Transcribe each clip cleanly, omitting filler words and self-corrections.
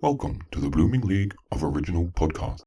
Welcome to the Blooming League of Original Podcasts.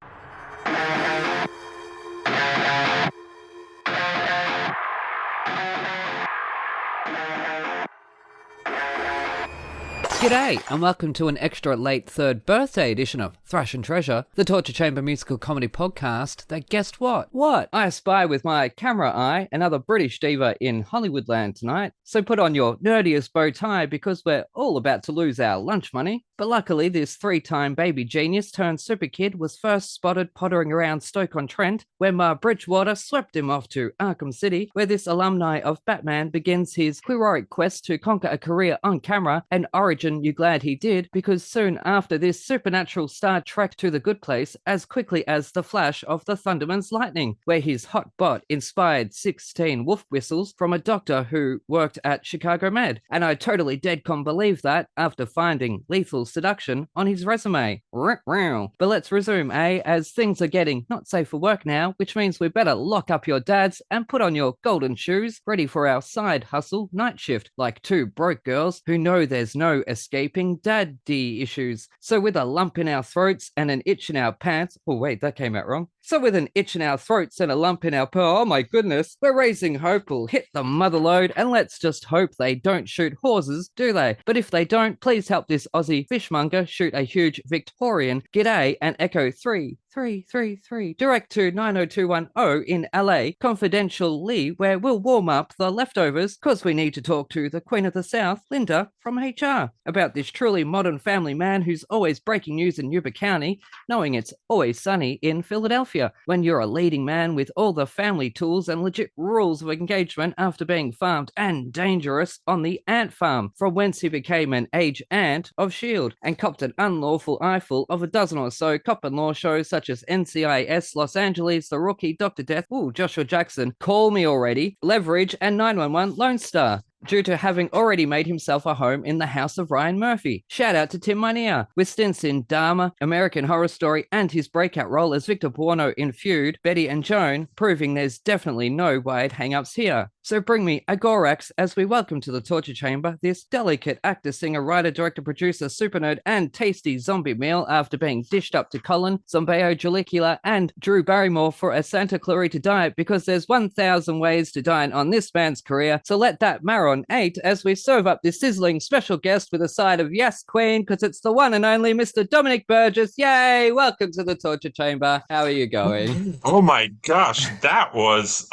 G'day, and welcome to an extra late third birthday edition of Thrash and Treasure, the Torture Chamber musical comedy podcast that guessed what? What? I spy with my camera eye another British diva in Hollywoodland tonight, so put on your nerdiest bow tie because we're all about to lose our lunch money. But luckily, this three-time baby genius turned super kid was first spotted pottering around Stoke-on-Trent when Bridgewater swept him off to Arkham City, where this alumni of Batman begins his heroic quest to conquer a career on camera, an origin you glad he did, because soon after this supernatural star trekked to the good place as quickly as the flash of the Thunderman's lightning, where his hot bot inspired 16 wolf whistles from a doctor who worked at Chicago Med. And I totally deadcon believe that after finding lethal seduction on his resume. But let's resume, as things are getting not safe for work now, which means we better lock up your dads and put on your golden shoes, ready for our side hustle night shift, like two broke girls who know there's no escaping daddy issues. So with a lump in our throats and an itch in our pants, oh wait, that came out wrong. So with an itch in our throats and a lump in our oh my goodness, we're raising hope we'll hit the mother load, and let's just hope they don't shoot horses, do they? But if they don't, please help this Aussie fishmonger shoot a huge Victorian g'day and echo 333 direct to 90210 in LA confidentially, where we'll warm up the leftovers because we need to talk to the Queen of the South, Linda from HR, about this truly modern family man who's always breaking news in Yuba County, knowing it's always sunny in Philadelphia, when you're a leading man with all the family tools and legit rules of engagement after being farmed and dangerous on the ant farm, from whence he became an age ant of S.H.I.E.L.D. and copped an unlawful eyeful of a dozen or so cop and law shows such as NCIS, Los Angeles, The Rookie, Dr. Death, Joshua Jackson, Call Me Already, Leverage, and 911 Lone Star, due to having already made himself a home in the house of Ryan Murphy. Shout out to Tim Minear, with stints in Dharma, American Horror Story, and his breakout role as Victor Buono in Feud, Betty and Joan, proving there's definitely no wide hang-ups here. So bring me Agorax as we welcome to the Torture Chamber this delicate actor, singer, writer, director, producer, super nerd, and tasty zombie meal after being dished up to Colin, Zombeo, Jalicula, and Drew Barrymore for a Santa Clarita diet, because there's 1,000 ways to dine on this man's career, so let that Maron 8 as we serve up this sizzling special guest with a side of yes, Queen, because it's the one and only Mr. Dominic Burgess. Yay! Welcome to the Torture Chamber. How are you going? Oh my gosh, that was,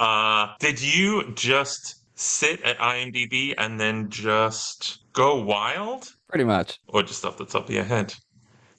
did you just sit at IMDb and then just go wild? Pretty much. Or just off the top of your head?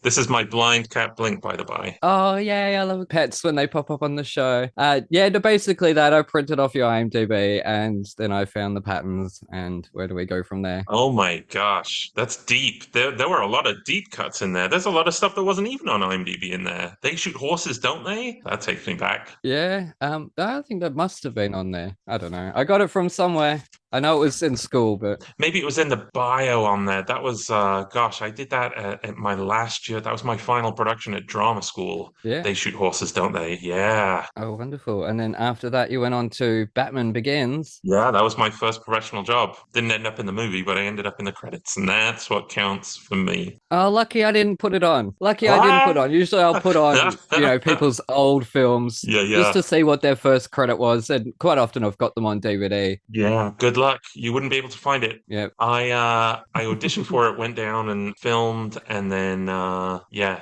This is my blind cat Blink, by the by. Oh, yeah, I love pets when they pop up on the show. Basically that I printed off your IMDb and then I found the patterns, and where do we go from there? Oh my gosh, that's deep. There were a lot of deep cuts in there. There's a lot of stuff that wasn't even on IMDb in there. They shoot horses, don't they? That takes me back. Yeah, I think that must have been on there. I don't know. I got it from somewhere. I know it was in school, but maybe it was in the bio on there. That was, I did that at my last year. That was my final production at drama school. Yeah. They shoot horses, don't they? Yeah. Oh, wonderful. And then after that, you went on to Batman Begins. Yeah, that was my first professional job. Didn't end up in the movie, but I ended up in the credits, and that's what counts for me. Oh, lucky I didn't put it on. I didn't put on. Usually I'll put on, people's old films just to see what their first credit was. And quite often I've got them on DVD. Yeah, good luck. You wouldn't be able to find it. Yep. I auditioned for it, went down and filmed, and then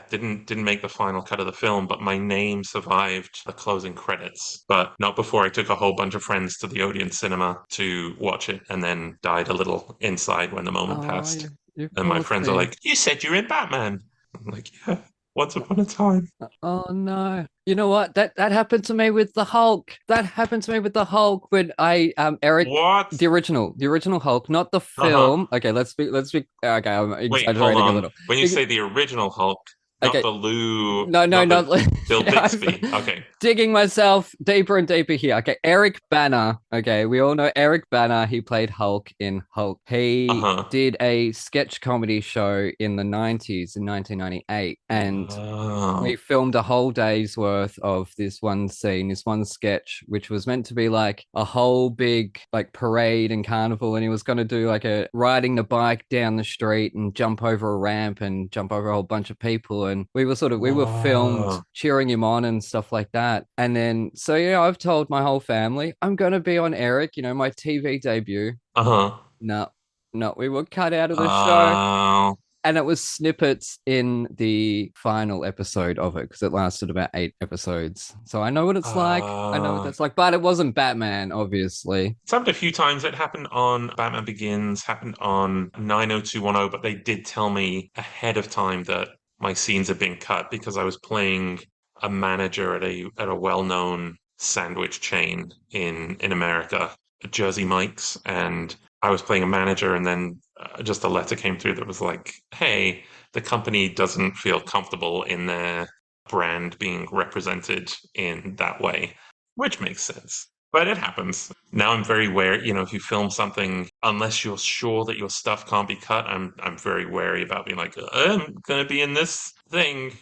didn't make the final cut of the film, but my name survived the closing credits. But not before I took a whole bunch of friends to the Odeon cinema to watch it, and then died a little inside when the moment passed. And my friends are like, "You said you're in Batman." I'm like, "Yeah, once upon a time." Oh no. You know what? That happened to me with the Hulk. That happened to me with the Hulk when I Eric. What? The original Hulk, not the film. Okay, let's be. Okay, I'm exaggerating a little. When you say the original Hulk, Not Okay. the Lou. No, Not not the Bill yeah, Bixby. Okay. digging myself deeper and deeper here. Okay, Eric Bana. Okay, we all know Eric Bana. He played Hulk in Hulk. He Uh-huh. did a sketch comedy show in the 90s in 1998, and Oh. we filmed a whole day's worth of this one scene, this one sketch, which was meant to be like a whole big like parade and carnival. And he was going to do like a riding the bike down the street and jump over a ramp and jump over a whole bunch of people. And we were filmed Whoa. cheering him on and stuff like that. And then, so yeah, I've told my whole family I'm going to be on Eric, my TV debut. Uh-huh. No, no, we were cut out of the show, Oh. and it was snippets in the final episode of it because it lasted about 8 episodes. So I know what it's like. I know what that's like, but it wasn't Batman, obviously. It's happened a few times. It happened on Batman Begins, happened on 90210, but they did tell me ahead of time that my scenes had been cut because I was playing a manager at a well-known sandwich chain in America, Jersey Mike's, and I was playing a manager, and then just a letter came through that was like, "Hey, the company doesn't feel comfortable in their brand being represented in that way," which makes sense. But it happens. Now I'm very wary, if you film something, unless you're sure that your stuff can't be cut, I'm very wary about being like, I'm gonna be in this thing,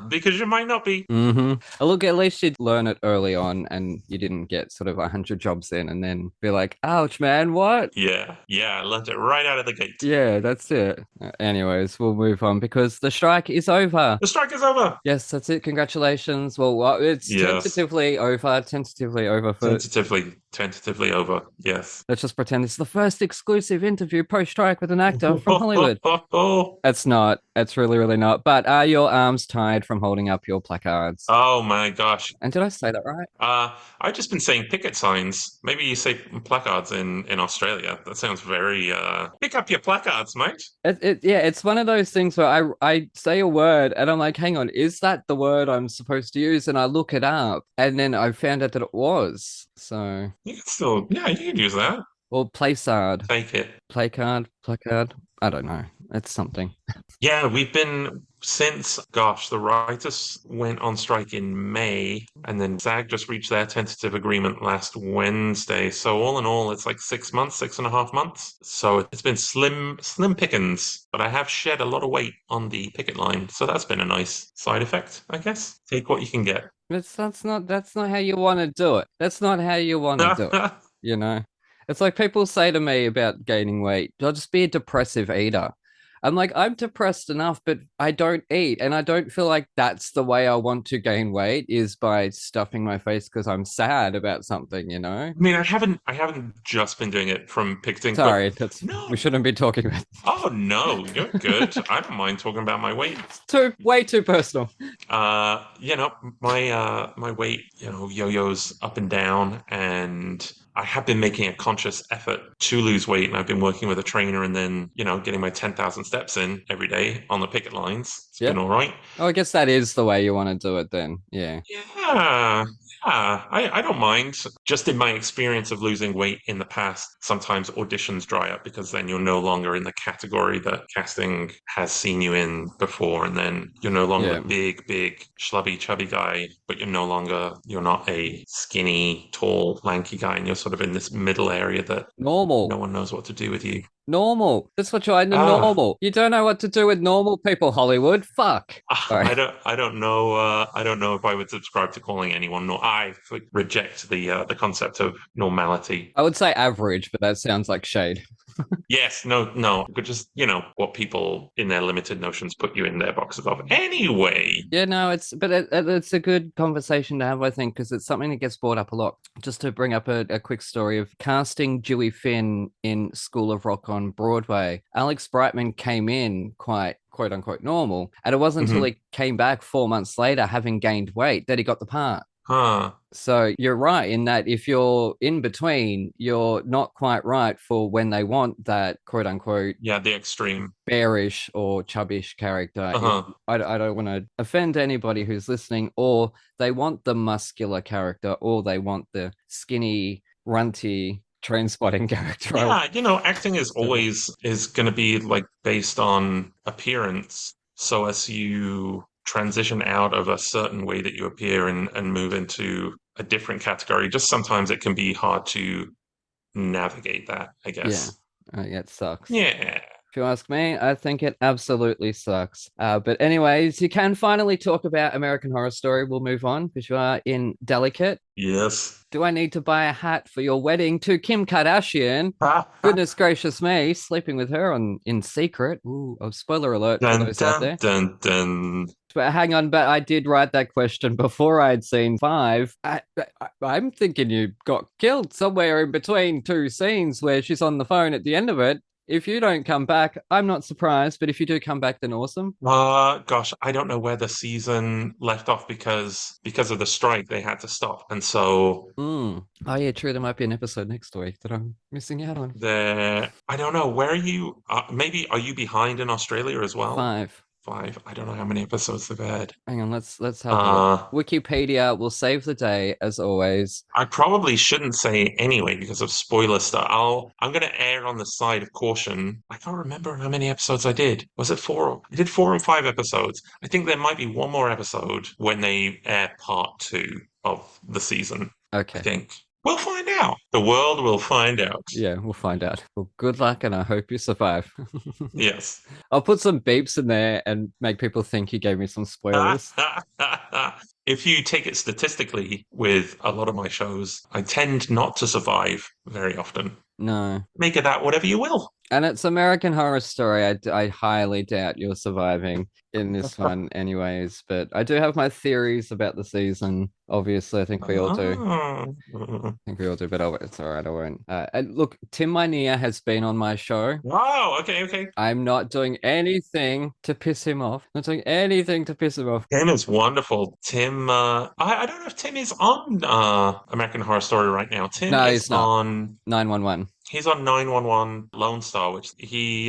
because you might not be. Look, at least you'd learn it early on and you didn't get sort of 100 jobs in and then be like, ouch, man, what? Yeah, I learned it right out of the gate. Yeah, that's it. Anyways, we'll move on because the strike is over. The strike is over. Yes, that's it. Congratulations. Well, it's Yes. tentatively over. Tentatively over for. Tentatively over. Yes. Let's just pretend it's the first exclusive interview post-strike with an actor from Hollywood. Oh It's not. It's really, really not. But are your arms tired from holding up your placards? my gosh. And did I say that right? I've just been saying picket signs. Maybe you say placards in Australia. That sounds very pick up your placards, mate. Yeah, it's one of those things where I say a word and I'm like, hang on, is that the word I'm supposed to use? And I look it up and then I found out that it was. So, You can still, yeah, you can use that. or placard, Take it. placard. I don't know. It's something. Yeah, we've been since, gosh, the writers went on strike in May, and then SAG just reached their tentative agreement last Wednesday. So all in all, it's like 6 months, 6.5 months. So it's been slim pickings, but I have shed a lot of weight on the picket line. So that's been a nice side effect, I guess. Take what you can get. That's not how you want to do it. That's not how you want to do it. You know, it's like people say to me about gaining weight, I'll just be a depressive eater. I'm like, I'm depressed enough, but I don't eat. And I don't feel like that's the way I want to gain weight is by stuffing my face because I'm sad about something, you know? I mean, I haven't just been doing it from picketing. Sorry, No. we shouldn't be talking about this. Oh no, you're good. I don't mind talking about my weight. Way too personal. My weight, yo-yos up and down, and I have been making a conscious effort to lose weight, and I've been working with a trainer and then, getting my 10,000 steps in every day on the picket lines. It's been all right. Oh, I guess that is the way you want to do it then. Yeah. Yeah. I don't mind. Just in my experience of losing weight in the past, sometimes auditions dry up because then you're no longer in the category that casting has seen you in before. And then you're no longer big, schlubby, chubby guy, but you're not a skinny, tall, lanky guy. And you're sort of in this middle area that normal. No one knows what to do with you. Normal. That's what you're normal. You don't know what to do with normal people, Hollywood. Fuck. Sorry. I don't know. I don't know if I would subscribe to calling anyone. I reject the concept of normality. I would say average, but that sounds like shade. Yes, no. But just what people in their limited notions put you in their boxes of. Anyway. Yeah, no, it's a good conversation to have, I think, because it's something that gets brought up a lot. Just to bring up a quick story of casting Dewey Finn in School of Rock on Broadway. Alex Brightman came in quite quote unquote normal, and it wasn't until he came back 4 months later, having gained weight, that he got the part. So you're right in that if you're in between, you're not quite right for when they want that quote unquote the extreme bearish or chubbish character. I don't want to offend anybody who's listening, or they want the muscular character, or they want the skinny, runty train-spotting character. Acting is always going to be like based on appearance. So as you transition out of a certain way that you appear and move into a different category, just sometimes it can be hard to navigate that, I Yeah. guess. Yeah, it sucks. Yeah. If you ask me, I think it absolutely sucks. But anyways, you can finally talk about American Horror Story. We'll move on because you are in delicate. Yes. Do I need to buy a hat for your wedding to Kim Kardashian? Goodness gracious me, sleeping with her in secret. Ooh, oh, spoiler alert for Dun those out dun there. dun dun. But hang on, but I did write that question before I'd seen 5. I'm thinking you got killed somewhere in between 2 scenes where she's on the phone at the end of it. If you don't come back, I'm not surprised. But if you do come back, then awesome. Gosh, I don't know where the season left off because of the strike, they had to stop. And so Oh yeah, true. There might be an episode next week that I'm missing out on. I don't know, where are you? Maybe are you behind in Australia as well? 5. 5. I don't know how many episodes they've had. Hang on, let's have a look. Wikipedia will save the day as always. I probably shouldn't say anyway because of spoiler stuff. I'm gonna err on the side of caution. I can't remember how many episodes I did. Was it 4? I did 4 or 5 episodes. I think there might be one more episode when they air part 2 of the season. Okay. I think. We'll find out. The world will find out. Yeah, we'll find out. Well, good luck, and I hope you survive. Yes. I'll put some beeps in there and make people think you gave me some spoilers. If you take it statistically with a lot of my shows, I tend not to survive very often. No. Make of that whatever you will. And it's American Horror Story. I highly doubt you're surviving in this one, anyways. But I do have my theories about the season. Obviously, I think we all do. I think we all do, but it's all right. I won't. And look, Tim Minear has been on my show. Wow. Okay. Okay. I'm not doing anything to piss him off. Not doing anything to piss him off. Tim is wonderful. Tim, I don't know if Tim is on American Horror Story right now. Tim No, is he's not. on 911. He's on 911 Lone Star, which he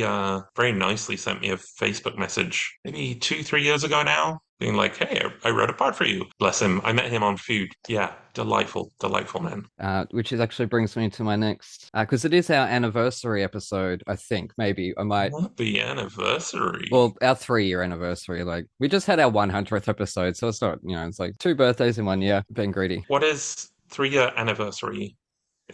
very nicely sent me a Facebook message maybe 2-3 years ago now, being like, "Hey, I wrote a part for you." Bless him. I met him on Feud. Yeah, delightful, delightful man. Which is actually brings me to my next, because it is our anniversary episode. I think maybe I might. Happy anniversary. Well, our 3-year anniversary. Like we just had our 100th episode, so it's not, it's like 2 birthdays in 1 year. Being greedy. What is 3-year anniversary?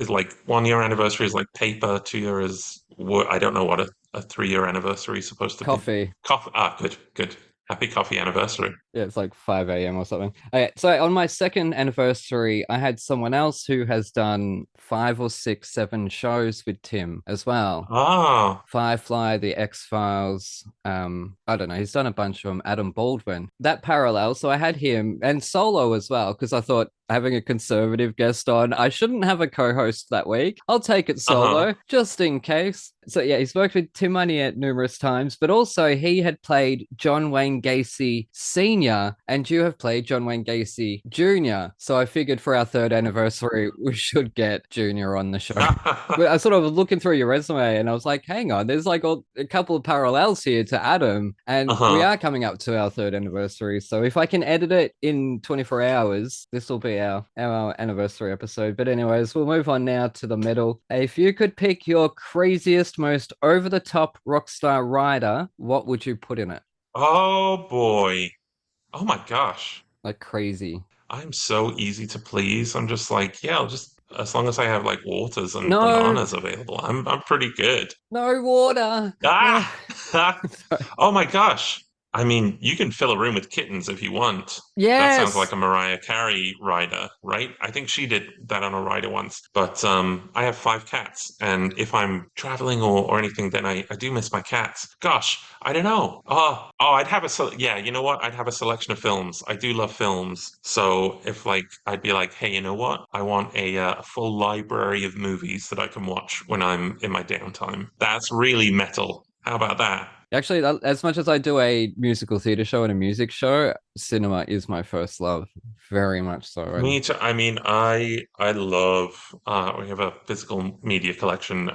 Is like 1 year anniversary is like paper, 2 year is I don't know what a 3-year anniversary is supposed to Coffee. be. Coffee. Good, good. Happy coffee anniversary. Yeah, it's like 5 a.m. or something. Okay, so on my 2nd anniversary, I had someone else who has done 5 or 6, 7 shows with Tim as well. Ah. Firefly, The X-Files. I don't know. He's done a bunch of them. Adam Baldwin. That parallel. So I had him and Solo as well because I thought having a conservative guest on, I shouldn't have a co-host that week. I'll take it solo just in case. So yeah, he's worked with Tim Minear numerous times, but also he had played John Wayne Gacy Sr. and you have played John Wayne Gacy Jr. So I figured for our 3rd anniversary, we should get Jr. on the show. But I sort of was looking through your resume and I was like, hang on, there's like a couple of parallels here to Adam. And we are coming up to our 3rd anniversary. So if I can edit it in 24 hours, this will be our anniversary episode. But anyways, we'll move on now to the middle. If you could pick your craziest, most over-the-top rock star rider, what would you put in it? Oh boy. Oh my gosh. Like crazy. I'm so easy to please. I'm just like, yeah, I'll just as long as I have like waters and bananas available, I'm pretty good. No water. Ah! Oh my gosh. I mean, you can fill a room with kittens if you want. Yes. That sounds like a Mariah Carey rider, right? I think she did that on a rider once. But I have 5 cats, and if I'm traveling or anything, then I do miss my cats. Gosh, I don't know. I'd have yeah, you know what? I'd have a selection of films. I do love films. So if like I'd be like, hey, you know what? I want a full library of movies that I can watch when I'm in my downtime. That's really metal. How about that? Actually, as much as I do a musical theater show and a music show, cinema is my first love, very much so. Me too. I mean, I love we have a physical media collection.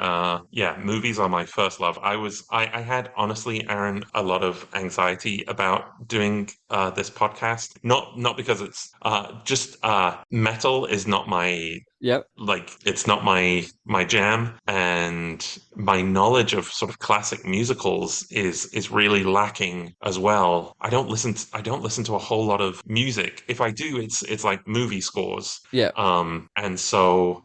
Yeah, movies are my first love. I had honestly, Aaron, a lot of anxiety about doing this podcast. Not because it's just metal is not my Yep. like it's not my jam, and my knowledge of sort of classic musicals is really lacking as well. I don't listen to a whole lot of music. If I do, it's like movie scores. Yeah. And so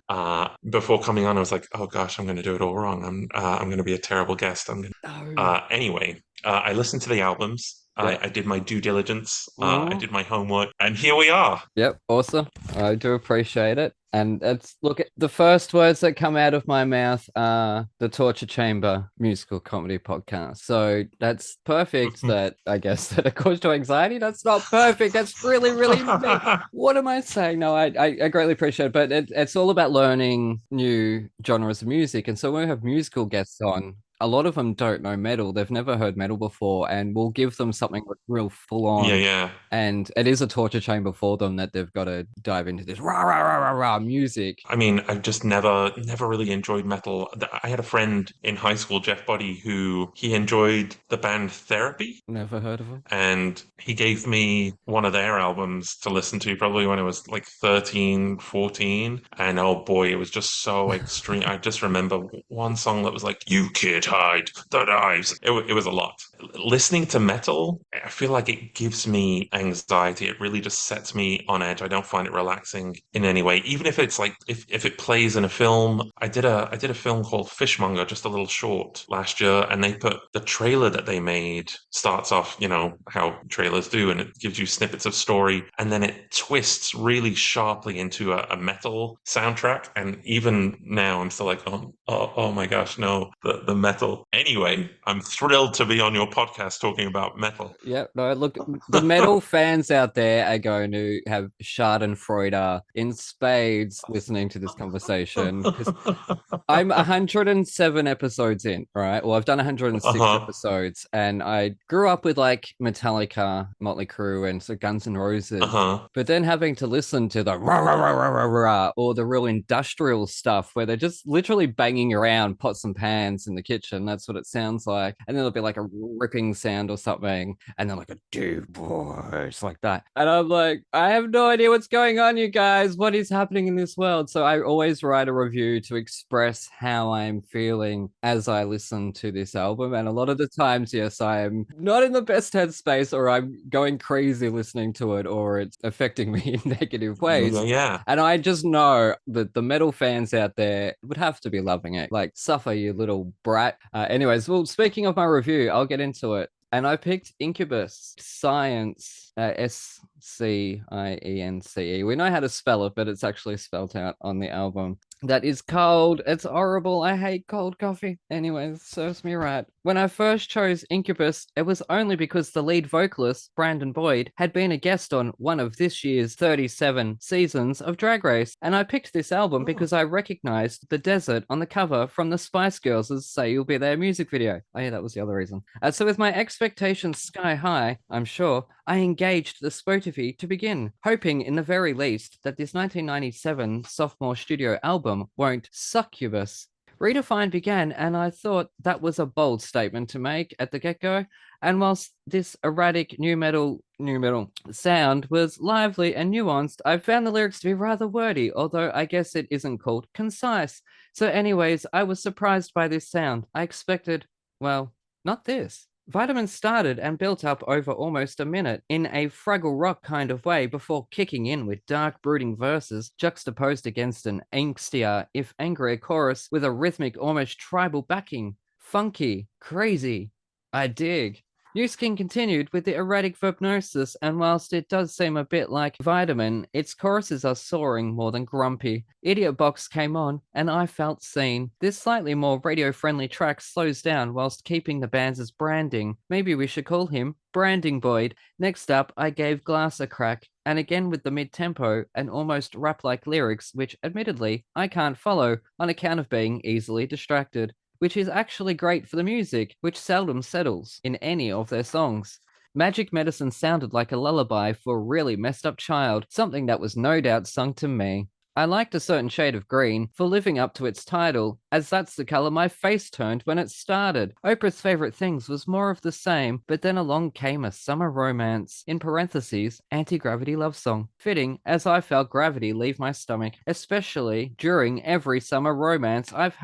before coming on, I was like, oh gosh, I'm going to do it all wrong. I'm going to be a terrible guest. Oh. Anyway, I listened to the albums. Yep. I did my due diligence. I Oh. did my homework, and here we are. Yep, awesome. I do appreciate it. And it's look, the first words that come out of my mouth are the Torture Chamber musical comedy podcast. So that's perfect. That I guess that it caused you anxiety. That's not perfect. That's really, really me. What am I saying? No, I greatly appreciate it. But it's all about learning new genres of music. And so when we have musical guests on, a lot of them don't know metal. They've never heard metal before, and we'll give them something real full Yeah, on, yeah. and it is a torture chamber for them that they've got to dive into this rah rah rah rah rah music. I mean, I've just never really enjoyed metal. I had a friend in high school, Jeff Buddy, who he enjoyed the band Therapy, Never heard of them. and he gave me one of their albums to listen to probably when I was like 13, 14. And oh boy, it was just so extreme. I just remember one song that was like, "You kid, hide the knives." It was a lot. Listening to metal, I feel like it gives me anxiety. It really just sets me on edge. I don't find it relaxing in any way. Even if it's like if it plays in a film. I did a film called Fishmonger, just a little short last year, and they put the trailer that they made starts off, you know, how trailers do, and it gives you snippets of story, and then it twists really sharply into a metal soundtrack. And even now I'm still like, oh my gosh, no, the metal. Anyway, I'm thrilled to be on your podcast talking about metal. Yeah, no, look, the metal fans out there are going to have Schadenfreude in spades listening to this conversation because I'm 107 episodes in, right? Well, I've done 106 Uh-huh. episodes, and I grew up with like Metallica, Motley Crue, and so Guns N' Roses. Uh-huh. But then having to listen to the rah, rah, rah, rah, rah, rah, or the real industrial stuff where they're just literally banging around pots and pans in the kitchen. That's what it sounds like. And then there'll be like a ripping sound or something, and then like a dude voice like that. And I'm like, I have no idea what's going on, you guys. What is happening in this world? So I always write a review to express how I'm feeling as I listen to this album. And a lot of the times, yes, I am not in the best headspace, or I'm going crazy listening to it, or it's affecting me in negative ways. Yeah, yeah. And I just know that the metal fans out there would have to be loving it. Like, suffer, you little brat. Anyways, well, speaking of my review, I'll get into it. And I picked Incubus Science, S-C-I-E-N-C-E. We know how to spell it, but it's actually spelled out on the album. That is cold. It's horrible. I hate cold coffee. Anyways, serves me right. When I first chose Incubus, it was only because the lead vocalist, Brandon Boyd, had been a guest on one of this year's 37 seasons of Drag Race, and I picked this album because I recognized the desert on the cover from the Spice Girls' Say You'll Be There music video. Oh yeah, that was the other reason. So with my expectations sky high, I'm sure, I engaged the Spotify to begin, hoping in the very least that this 1997 sophomore studio album won't succubus. Redefine began, and I thought that was a bold statement to make at the get-go. And whilst this erratic new metal sound was lively and nuanced, I found the lyrics to be rather wordy, although I guess it isn't called concise. So anyways, I was surprised by this sound. I expected, well, not this. Vitamin started and built up over almost a minute in a Fraggle Rock kind of way before kicking in with dark, brooding verses juxtaposed against an angstier, if angrier chorus with a rhythmic, almost tribal backing. Funky, crazy. I dig. New Skin continued with the erratic verbnosis, and whilst it does seem a bit like Vitamin, its choruses are soaring more than grumpy. Idiot Box came on, and I felt seen. This slightly more radio-friendly track slows down whilst keeping the band's branding. Maybe we should call him Branding Boyd. Next up, I gave Glass a crack, and again with the mid-tempo and almost rap-like lyrics, which admittedly I can't follow on account of being easily distracted, which is actually great for the music, which seldom settles in any of their songs. Magic medicine sounded like a lullaby for a really messed up child, something that was no doubt sung to me. I liked a certain shade of green for living up to its title, as that's the color my face turned when it started. Oprah's favorite things was more of the same, but then along came a summer romance, in parentheses, anti-gravity love song. Fitting, as I felt gravity leave my stomach, especially during every summer romance I've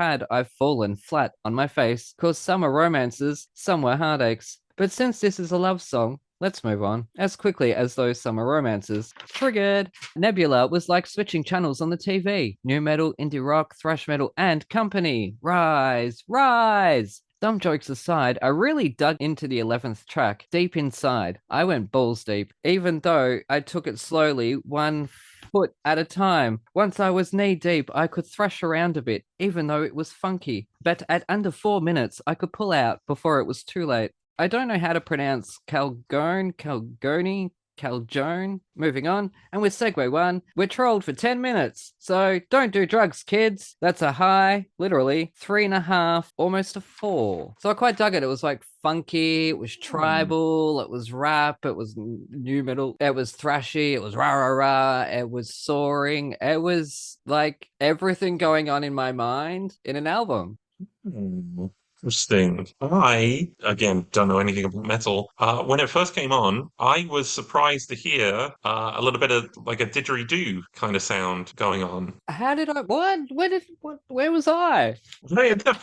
fallen flat on my face, cause summer romances, some were heartaches. But since this is a love song, let's move on. As quickly as those summer romances. Triggered. Nebula was like switching channels on the TV. New metal, indie rock, thrash metal, and company. Rise, rise. Some jokes aside, I really dug into the 11th track, deep inside. I went balls deep, even though I took it slowly, one foot at a time. Once I was knee deep, I could thrash around a bit, even though it was funky. But at under 4 minutes, I could pull out before it was too late. I don't know how to pronounce Calgoni, Caljone. Moving on. And with segue one, we're trolled for 10 minutes. So don't do drugs, kids. That's a high, literally 3.5, almost a 4. So I quite dug it. It was like funky, it was tribal, it was rap, it was new metal, it was thrashy, it was rah rah rah, it was soaring. It was like everything going on in my mind in an album. Interesting. I, again, don't know anything about metal. When it first came on, I was surprised to hear a little bit of like a didgeridoo kind of sound going on. How did I? What? Where was I?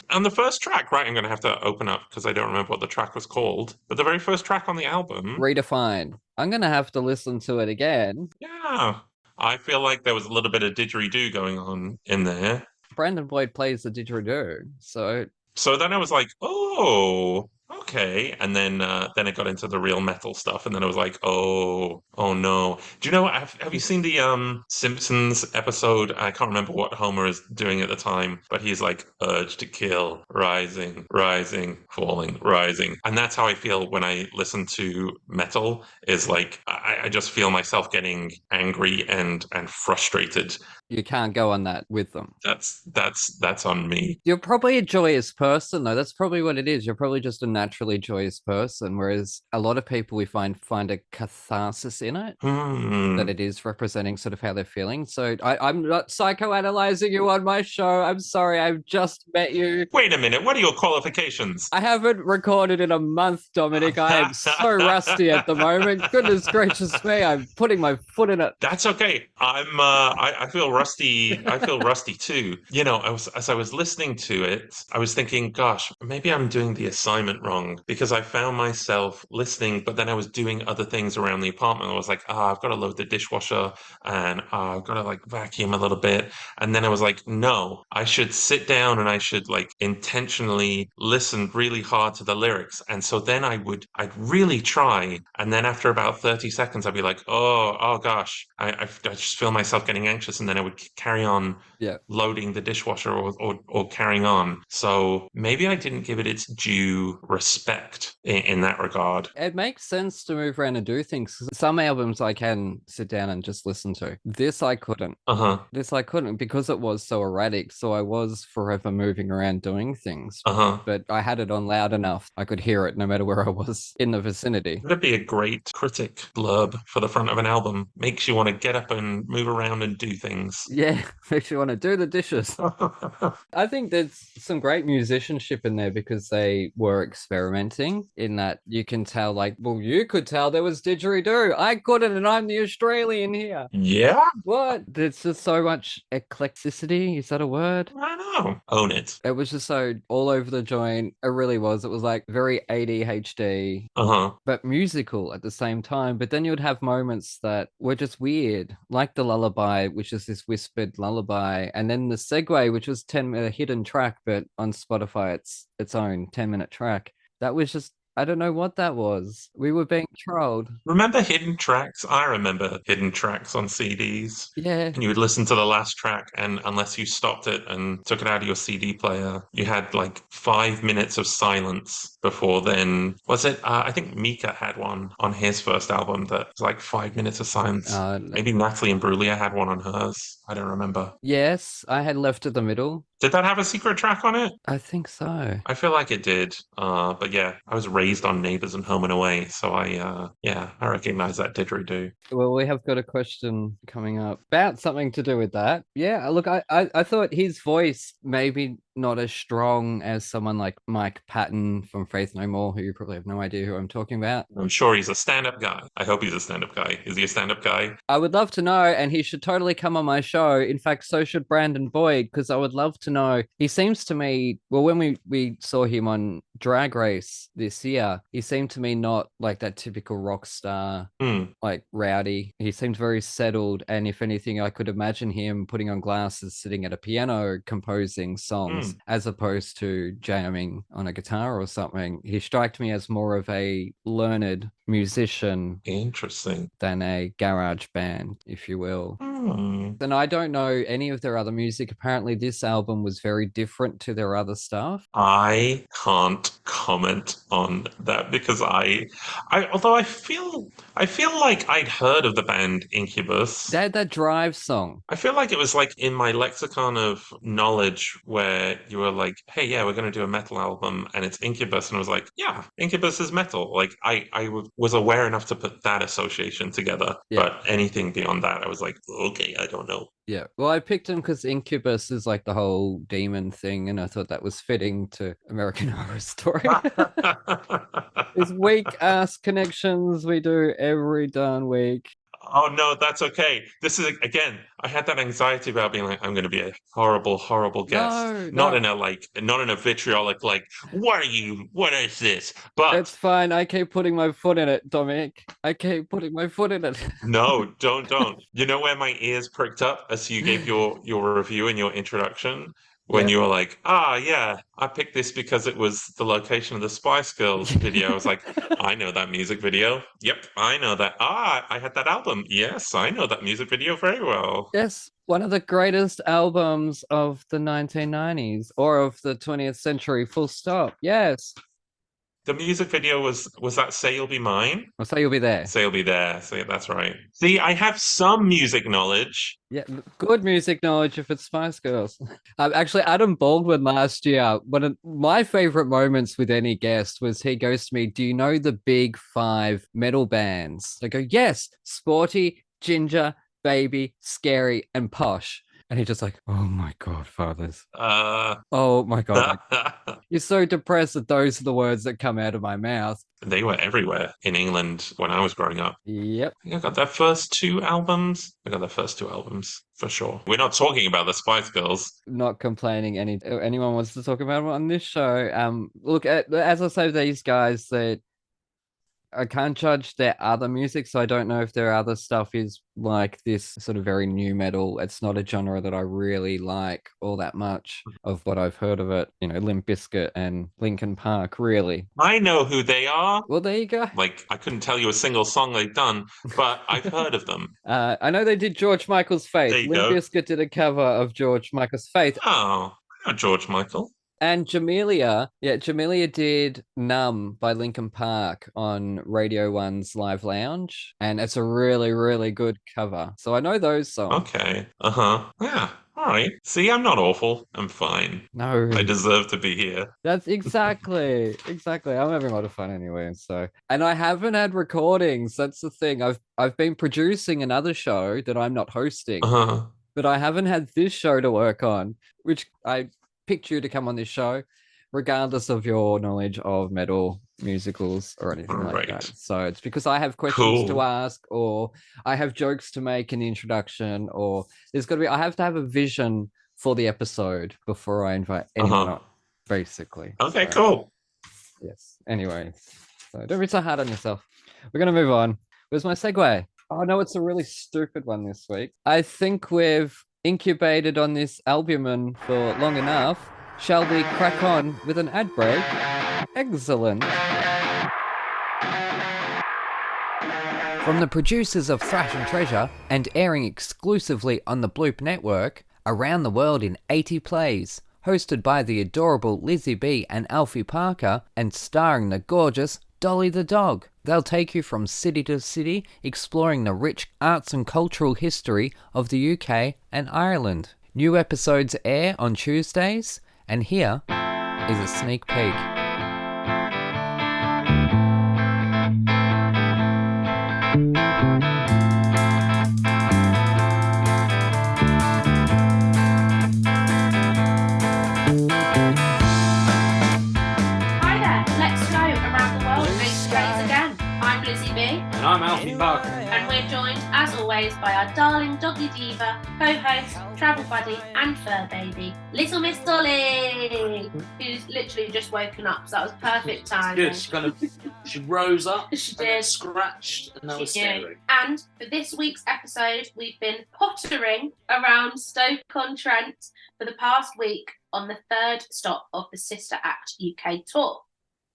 On the first track, right? I'm going to have to open up because I don't remember what the track was called. But the very first track on the album, Redefine. I'm gonna have to listen to it again. yeah, I feel like there was a little bit of didgeridoo going on in there. Brandon Boyd plays the didgeridoo, so So then I was like, oh, okay. And then it got into the real metal stuff, and then I was like, oh no. Do you know? Have you seen the Simpsons episode? I can't remember what Homer is doing at the time, but he's like, urge to kill, rising, rising, falling, rising, and that's how I feel when I listen to metal. Is like I just feel myself getting angry and frustrated. you can't go on that with them. That's on me. You're probably a joyous person, though. That's probably what it is. You're probably just a naturally joyous person, whereas a lot of people we find a catharsis in it. That it is representing sort of how they're feeling. So I'm not psychoanalyzing you on my show. I'm sorry, I've just met you. Wait a minute, what are your qualifications? I haven't recorded in a month, Dominic. I am so rusty at the moment. Goodness gracious me, I'm putting my foot in it. That's okay. I feel rusty. I feel rusty too. You know, as I was listening to it, I was thinking, gosh, maybe I'm doing the assignment wrong because I found myself listening, but then I was doing other things around the apartment. I was like, I've got to load the dishwasher and I've got to like vacuum a little bit. And then I was like, no, I should sit down and I should like intentionally listen really hard to the lyrics. And so then I'd really try. And then after about 30 seconds, I'd be like, oh gosh, I just feel myself getting anxious. And then I would carry on loading the dishwasher or carrying on. So maybe I didn't give it its due respect in that regard. It makes sense to move around and do things. Some albums I can sit down and just listen to. This I couldn't. This I couldn't because it was so erratic. So I was forever moving around doing things. But I had it on loud enough. I could hear it no matter where I was in the vicinity. That'd be a great critic blurb for the front of an album. Makes you want to get up and move around and do things. Yeah, makes you want to do the dishes. I think there's some great musicianship in there because they were experimenting in that you can tell, like, well, you could tell there was didgeridoo. I couldn't, and I'm the Australian here. Yeah? What? There's just so much eclecticity. Is that a word? I don't know. Own it. It was just so all over the joint. It really was. It was like very ADHD, but musical at the same time. But then you would have moments that were just weird, like the lullaby, which is this whispered lullaby, and then the segue, which was a hidden track, but on Spotify, it's its own 10-minute track. That was just, I don't know what that was. We were being trolled. Remember hidden tracks? I remember hidden tracks on CDs. Yeah. And you would listen to the last track, and unless you stopped it and took it out of your CD player, you had like 5 minutes of silence before then. Was it? I think Mika had one on his first album that was like 5 minutes of silence. Maybe Natalie Imbruglia had one on hers. I don't remember. Yes, I had Left of the Middle. Did that have a secret track on it? I think so. I feel like it did. But yeah, I was raised on Neighbours and Home and Away, so I recognize that didgeridoo. Well, we have got a question coming up about something to do with that. Yeah, look, I thought his voice maybe not as strong as someone like Mike Patton from Faith No More, who you probably have no idea who I'm talking about. I'm sure he's a stand-up guy. I hope he's a stand-up guy. Is he a stand-up guy? I would love to know, and he should totally come on my show. In fact, so should Brandon Boyd, because I would love to know. He seems to me, well, when we saw him on Drag Race this year, he seemed to me not like that typical rock star, like rowdy. He seemed very settled, and if anything, I could imagine him putting on glasses, sitting at a piano, composing songs, as opposed to jamming on a guitar or something. He struck me as more of a learned musician. Interesting. Than a garage band, if you will. And I don't know any of their other music. Apparently, this album was very different to their other stuff. I can't comment on that because although I feel like I'd heard of the band Incubus. They had that Drive song. I feel like it was like in my lexicon of knowledge where you were like, hey, yeah, we're going to do a metal album and it's Incubus. And I was like, yeah, Incubus is metal. Like I was aware enough to put that association together. Yeah. But anything beyond that, I was like, okay, I don't know. Yeah. Well, I picked him because Incubus is like the whole demon thing. And I thought that was fitting to American Horror Story. These weak ass connections we do every darn week. Oh no, that's okay. This is again, I had that anxiety about being like, I'm going to be a horrible, horrible guest. Not in a vitriolic like, what is this? But it's fine. I keep putting my foot in it, Dominic. I keep putting my foot in it. No, don't. You know where my ears pricked up as you gave your review and your introduction? When you were like, yeah, I picked this because it was the location of the Spice Girls video. I was like, I know that music video. Yep, I know that. I had that album. Yes, I know that music video very well. Yes, one of the greatest albums of the 1990s or of the 20th century, full stop. Yes. The music video was that Say You'll Be Mine? Or Say You'll Be There. Say You'll Be There. Say that's right. See, I have some music knowledge. Yeah, good music knowledge if it's Spice Girls. Actually, Adam Baldwin last year, one of my favorite moments with any guest was he goes to me, do you know the big 5 metal bands? I go, yes, Sporty, Ginger, Baby, Scary, and Posh. And he's just like, oh my God, fathers. Oh my God. You're so depressed that those are the words that come out of my mouth. They were everywhere in England when I was growing up. Yep. I got their first 2 albums. For sure. We're not talking about the Spice Girls. Not complaining anyone wants to talk about it on this show. Look, as I say, these guys that I can't judge their other music, so I don't know if their other stuff is like this sort of very new metal. It's not a genre that I really like all that much of what I've heard of it. You know, Limp Bizkit and Linkin Park, really. I know who they are. Well, there you go. Like, I couldn't tell you a single song they've done, but I've heard of them. I know they did George Michael's Faith. Limp Bizkit did a cover of George Michael's Faith. Oh, George Michael. And Jamelia did Numb by Linkin Park on Radio 1's Live Lounge. And it's a really, really good cover. So I know those songs. Okay. Yeah. All right. See, I'm not awful. I'm fine. No. I deserve to be here. That's exactly. I'm having a lot of fun anyway. So, and I haven't had recordings. That's the thing. I've been producing another show that I'm not hosting. But I haven't had this show to work on, which I picked you to come on this show, regardless of your knowledge of metal musicals or anything like that. So it's because I have questions to ask, or I have jokes to make in the introduction, or I have to have a vision for the episode before I invite anyone on, basically. Okay, cool. Yes. Anyway, so don't be so hard on yourself. We're going to move on. Where's my segue? Oh, no, it's a really stupid one this week. I think we've incubated on this albumin for long enough. Shall we crack on with an ad break? Excellent. From the producers of Thrash and Treasure and airing exclusively on the Bloop Network, around the world in 80 plays, hosted by the adorable Lizzie B and Alfie Parker, and starring the gorgeous Dolly the Dog. They'll take you from city to city, exploring the rich arts and cultural history of the UK and Ireland. New episodes air on Tuesdays, and here is a sneak peek. And I'm Alfie Barker. And we're joined, as always, by our darling doggy diva, co-host, travel buddy, and fur baby, little Miss Dolly, who's literally just woken up. So that was perfect timing. Good. She rose up. She did. Scratched, and that was scary. And for this week's episode, we've been pottering around Stoke-on-Trent for the past week on the third stop of the Sister Act UK tour.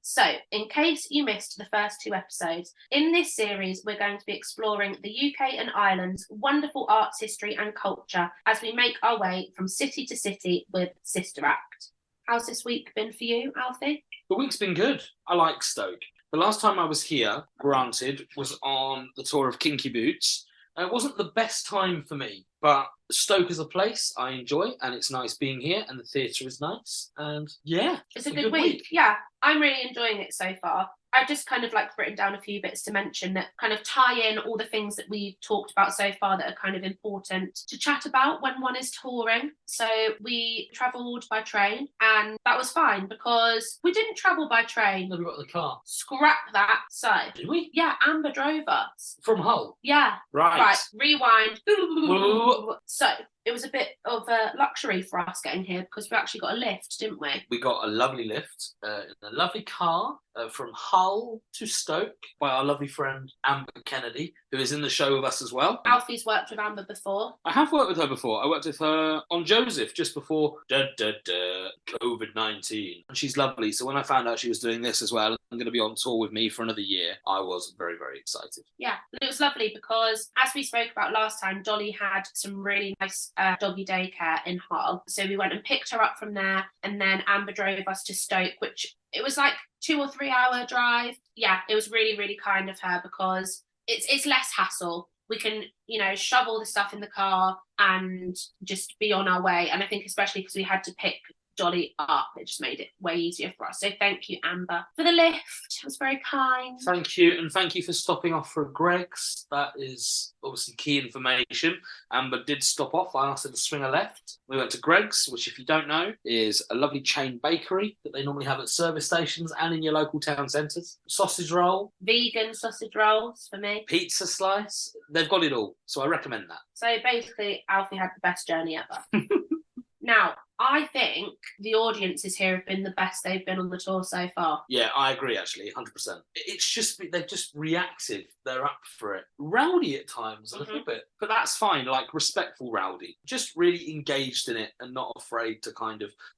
So, in case you missed the first two episodes, in this series we're going to be exploring the UK and Ireland's wonderful arts history and culture as we make our way from city to city with Sister Act. How's this week been for you, Alfie? The week's been good. I like Stoke. The last time I was here, granted, was on the tour of Kinky Boots. It wasn't the best time for me, but Stoke is a place I enjoy, and it's nice being here, and the theatre is nice, and yeah. It's a good week. Yeah, I'm really enjoying it so far. I've just kind of written down a few bits to mention that kind of tie in all the things that we've talked about so far that are kind of important to chat about when one is touring. So we travelled by train, and that was fine because we didn't travel by train. Never got the car. Scrap that. So did we? Yeah, Amber drove us. From Hull? Yeah. Right. Rewind. Whoa. So it was a bit of a luxury for us getting here because we actually got a lift, didn't we? We got a lovely lift in a lovely car from Hull to Stoke by our lovely friend Amber Kennedy, who is in the show with us as well. Alfie's worked with Amber before. I have worked with her before. I worked with her on Joseph just before COVID-19. And she's lovely. So when I found out she was doing this as well, and going to be on tour with me for another year, I was very, very excited. Yeah, it was lovely because, as we spoke about last time, Dolly had some really nice doggy daycare in Hull. So we went and picked her up from there, and then Amber drove us to Stoke, which it was 2 or 3 hour drive. Yeah, it was really, really kind of her because it's less hassle. We can, shove all the stuff in the car and just be on our way. And I think especially because we had to pick Dolly up, it just made it way easier for us. So thank you, Amber, for the lift. It was very kind. Thank you, and thank you for stopping off for Greg's. That is obviously key information. Amber did stop off. I asked her to swing a left. We went to Greg's, which, if you don't know, is a lovely chain bakery that they normally have at service stations and in your local town centres. Sausage roll. Vegan sausage rolls for me. Pizza slice. They've got it all, so I recommend that. So basically, Alfie had the best journey ever. Now, I think the audiences here have been the best they've been on the tour so far. Yeah, I agree, actually, 100%. It's just, they're just reactive. They're up for it. Rowdy at times, a little bit. But that's fine, respectful rowdy. Just really engaged in it and not afraid to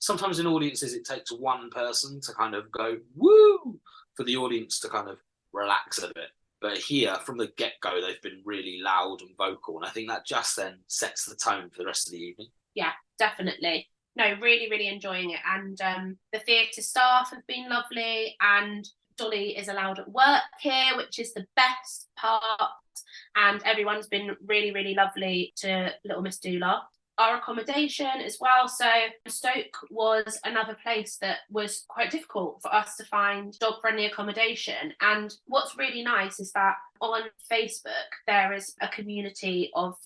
sometimes in audiences it takes one person to kind of go, woo, for the audience to kind of relax a bit. But here, from the get-go, they've been really loud and vocal. And I think that just then sets the tone for the rest of the evening. Yeah, definitely. No, really, really enjoying it. And the theatre staff have been lovely. And Dolly is allowed at work here, which is the best part. And everyone's been really, really lovely to little Miss Dula. Our accommodation as well. So Stoke was another place that was quite difficult for us to find dog-friendly accommodation. And what's really nice is that on Facebook, there is a community of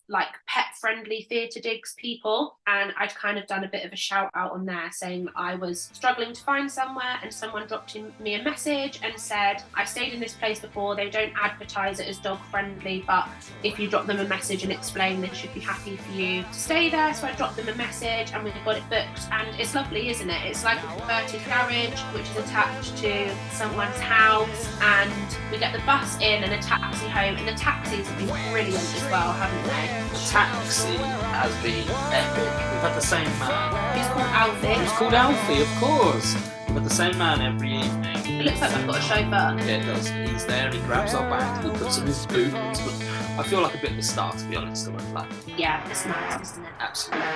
pet-friendly theatre digs people. And I'd kind of done a bit of a shout out on there saying I was struggling to find somewhere, and someone dropped me a message and said, I stayed in this place before, they don't advertise it as dog-friendly, but if you drop them a message and explain, they should be happy for you to stay there. So I dropped them a message and we got it booked, and it's lovely, isn't it? It's like a converted garage which is attached to someone's house, and we get the bus in and a taxi home, and the taxis have been brilliant as well, haven't they? The taxi has been epic. We've had the same man. He's called Alfie. He's called Alfie, of course. We've had the same man every evening. It looks like I've got a chauffeur. Yeah, it does. He's there, he grabs our bag, he puts in his boot. I feel like a bit of a star, to be honest. I won't lie. Yeah, it's nice, isn't it? Absolutely.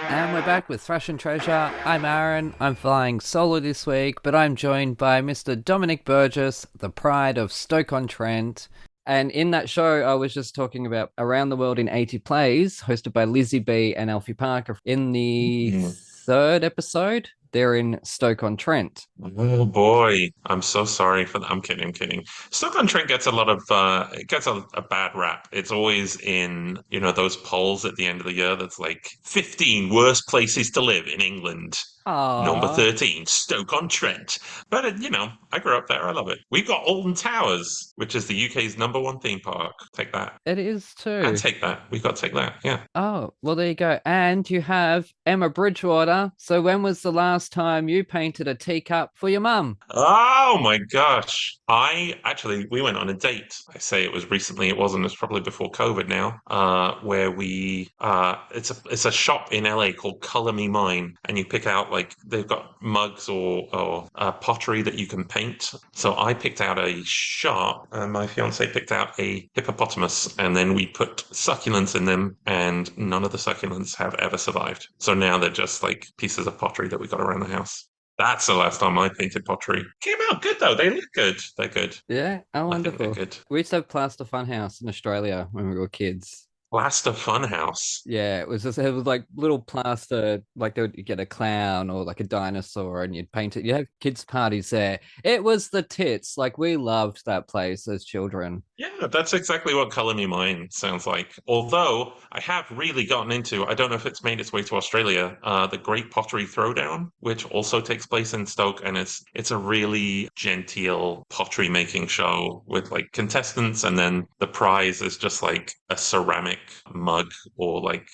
And we're back with Thrash and Treasure. I'm Aaron. I'm flying solo this week, but I'm joined by Mr. Dominic Burgess, the Pride of Stoke-on-Trent. And in that show, I was just talking about Around the World in 80 Plays, hosted by Lizzie B and Alfie Parker. In the third episode, they're in Stoke-on-Trent. Oh boy, I'm so sorry for that. I'm kidding. I'm kidding. Stoke-on-Trent gets a lot of it gets a bad rap. It's always in, those polls at the end of the year that's like 15 worst places to live in England. Number 13, Stoke-on-Trent. But, I grew up there. I love it. We've got Alton Towers, which is the UK's #1 theme park. Take that. It is too. And take that. We've got to take that. Yeah. Oh, well, there you go. And you have Emma Bridgewater. So when was the last time you painted a teacup for your mum? Oh my gosh. We went on a date. I say it was recently. It wasn't. It's probably before COVID now, where it's a shop in LA called Color Me Mine. And you pick out, like, they've got mugs or pottery that you can paint. So I picked out a shark and my fiance picked out a hippopotamus, and then we put succulents in them, and none of the succulents have ever survived. So now they're just like pieces of pottery that we got around the house. That's the last time I painted pottery. Came out good though. They look good. They're good. Yeah, oh, wonderful. Good. We used to have Plaster Funhouse in Australia when we were kids. Plaster Funhouse. Yeah, it was like little plaster, like they would get a clown or like a dinosaur and you'd paint it. You have kids' parties there. It was the tits. Like, we loved that place as children. Yeah, that's exactly what Color Me Mine sounds like. Although I have really gotten into, I don't know if it's made its way to Australia, the Great Pottery Throwdown, which also takes place in Stoke, and it's a really genteel pottery making show with like contestants, and then the prize is just like a ceramic mug or like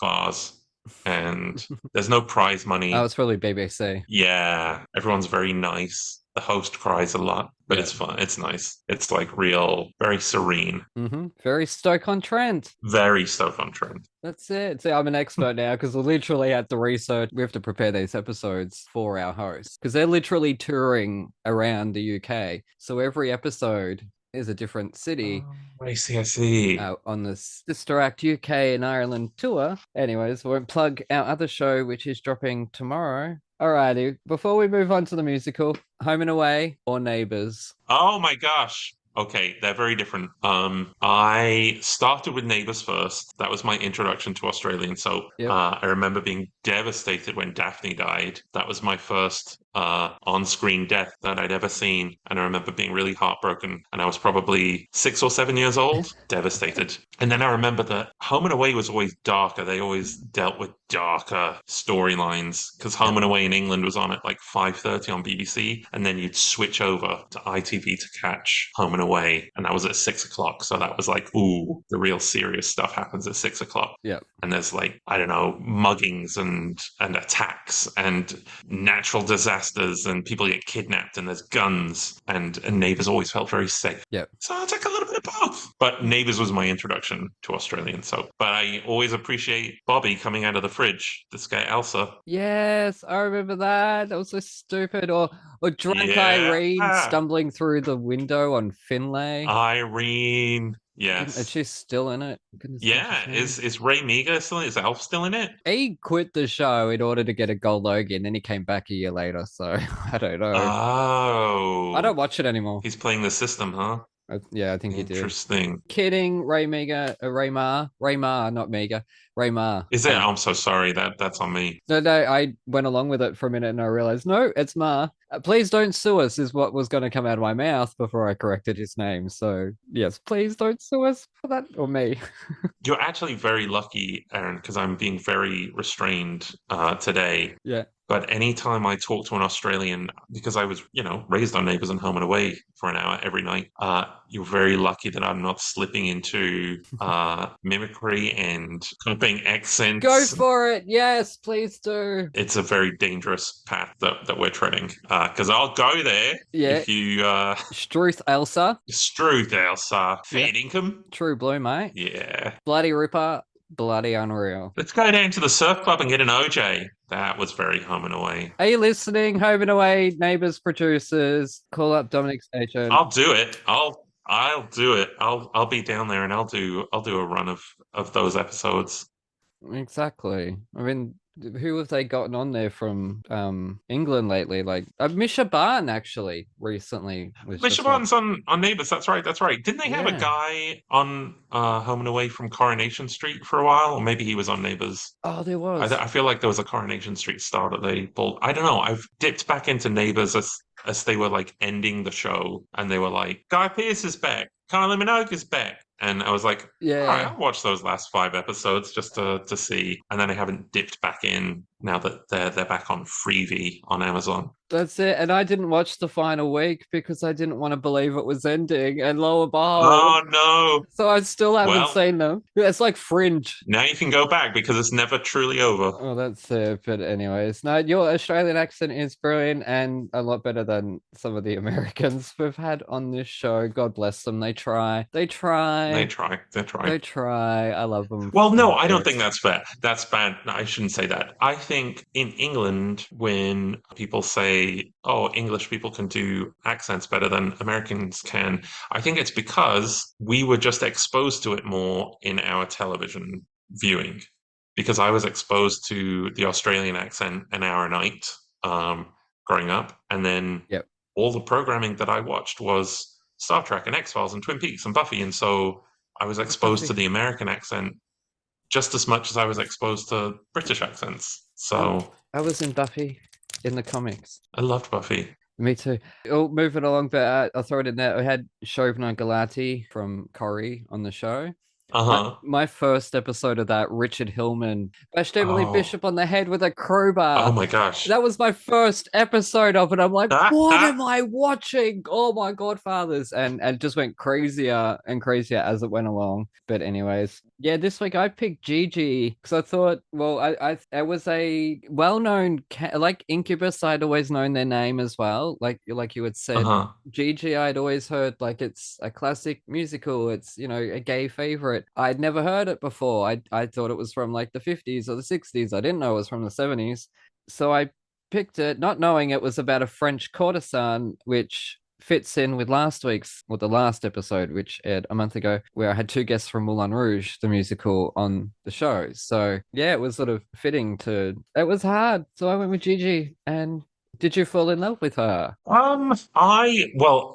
vase, and there's no prize money. Oh, it's probably BBC. Yeah, everyone's very nice. The host cries a lot, but it's fun. It's nice. It's like real, very serene. Mm-hmm. Very Stoke-on-Trent. Very Stoke-on-Trent. That's it. See, I'm an expert now because we literally had to research. We have to prepare these episodes for our hosts because they're literally touring around the UK. So every episode is a different city. Oh, I see. On the Sister Act UK and Ireland tour. Anyways, we won't plug our other show, which is dropping tomorrow. Alrighty, before we move on to the musical, Home and Away or Neighbours? Oh my gosh. Okay, they're very different. I started with Neighbours first. That was my introduction to Australian soap. Yep. I remember being devastated when Daphne died. That was my first on-screen death that I'd ever seen. And I remember being really heartbroken. And I was probably 6 or 7 years old, devastated. And then I remember that Home and Away was always darker. They always dealt with darker storylines because Home and Away in England was on at like 5:30 on BBC. And then you'd switch over to ITV to catch Home and Away. And that was at 6 o'clock. So that was like, ooh, the real serious stuff happens at 6 o'clock. Yeah. And there's like, I don't know, muggings and attacks and natural disasters and people get kidnapped and there's guns and Neighbours always felt very safe. Yeah. So I'll take a little bit of both. But Neighbours was my introduction to Australian soap. But I always appreciate Bobby coming out of the fridge to scare Elsa. Yes, I remember that. That was so stupid. Or drunk Irene stumbling through the window on Finlay. Irene. Yes. And she's still in it. Is Ray Meagher still in it? Is Elf still in it? He quit the show in order to get a gold Logie, then he came back a year later, so I don't know. Oh. I don't watch it anymore. He's playing the system, huh? Yeah, I think he did. Interesting. Kidding, Ray Ma, not Meagher. Ray Ma. Is it? I'm so sorry. That's on me. No, I went along with it for a minute and I realized, no, it's Ma. Please don't sue us is what was going to come out of my mouth before I corrected his name. So, yes, please don't sue us for that, or me. You're actually very lucky, Aaron, because I'm being very restrained today. Yeah. But anytime I talk to an Australian, because I was, raised on Neighbours and Home and Away for an hour every night, you're very lucky that I'm not slipping into mimicry and copying accents. Go for it. Yes, please do. It's a very dangerous path that we're treading. Because I'll go there if you... Struth Elsa. Struth Elsa. Fair income. True blue, mate. Yeah. Bloody Ripper. Bloody unreal. Let's go down to the surf club and get an OJ. That was very Home and Away. Are you listening? Home and Away, Neighbours producers, call up Dominic Station. I'll do it. I'll do it. I'll be down there and I'll do a run of those episodes. Exactly. I mean, Who have they gotten on there from England lately? Like Misha Barn actually recently was Misha just on. Barnes on Neighbours. That's right. That's right. Didn't they have a Yeah. guy on Home and Away from Coronation Street for a while? Or maybe he was on Neighbours. Oh, there was. I feel like there was a Coronation Street star that they pulled. I don't know. I've dipped back into Neighbours as they were like ending the show, and they were like, Guy Pearce is back, Kylie Minogue is back, and I was like, all right, Yeah. I'll watch those last 5 episodes just to see. And then I haven't dipped back in now that they're back on Freevee on Amazon. That's it. And I didn't watch the final week because I didn't want to believe it was ending. And lo and Oh behold, no! so I still haven't Well, seen them. It's like Fringe. now you can go back because it's never truly over. Oh, that's it. But anyways, no, your Australian accent is brilliant and a lot better than some of the Americans we've had on this show. God bless them. They try. They try. They try. They try. They try. I love them. Well, no, I for don't it. think that's fair. That's bad. No, I shouldn't say that. I think in England, when people say, oh, English people can do accents better than Americans can, I think it's because we were just exposed to it more in our television viewing. Because I was exposed to the Australian accent an hour a night growing up. And then Yep. all the programming that I watched was Star Trek and X-Files and Twin Peaks and Buffy. And so I was exposed to the American accent just as much as I was exposed to British accents. So I was in Buffy in the comics. I loved Buffy. Me too. Oh, moving along, but I'll throw it in there. We had Shobna Galati from Corrie on the show. Uh-huh. My first episode of that, Richard Hillman bashed Emily Oh. Bishop on the head with a crowbar. Oh my gosh. That was my first episode of it. I'm like, Ah, what ah. am I watching? Oh my godfathers. And it just went crazier and crazier as it went along. But anyways, yeah, this week I picked Gigi because I thought, well, I was a well-known like Incubus. I'd always known their name as well. Like you had said, Uh-huh. Gigi, I'd always heard like it's a classic musical. It's, you know, a gay favorite. I'd never heard it before. I thought it was from like the 50s or the 60s. I didn't know it was from the 70s. So I picked it, not knowing it was about a French courtesan, which fits in with the last episode, which aired a month ago, where I had two guests from Moulin Rouge, the musical, on the show. So yeah, it was sort of fitting it was hard. So I went with Gigi. And did you fall in love with her?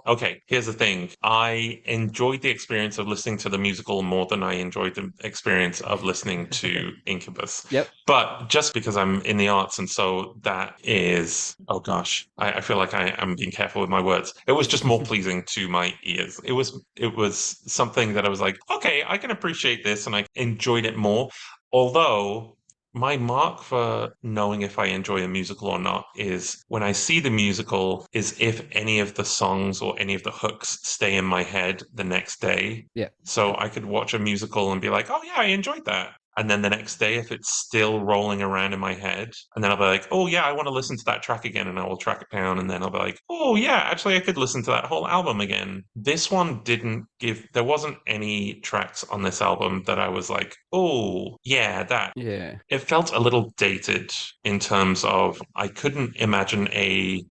Okay, here's the thing. I enjoyed the experience of listening to the musical more than I enjoyed the experience of listening to Incubus. Yep. But just because I'm in the arts, and so that is, oh gosh, I feel like I'm being careful with my words. It was just more pleasing to my ears. It was something that I was like, okay, I can appreciate this, and I enjoyed it more. Although my mark for knowing if I enjoy a musical or not is when I see the musical is if any of the songs or any of the hooks stay in my head the next day. Yeah. So I could watch a musical and be like, oh yeah, I enjoyed that. And then the next day, if it's still rolling around in my head, and then I'll be like, oh yeah, I want to listen to that track again, and I will track it down, and then I'll be like, oh yeah, actually I could listen to that whole album again. This one there wasn't any tracks on this album that I was like, oh yeah, that. Yeah. It felt a little dated in terms of I couldn't imagine a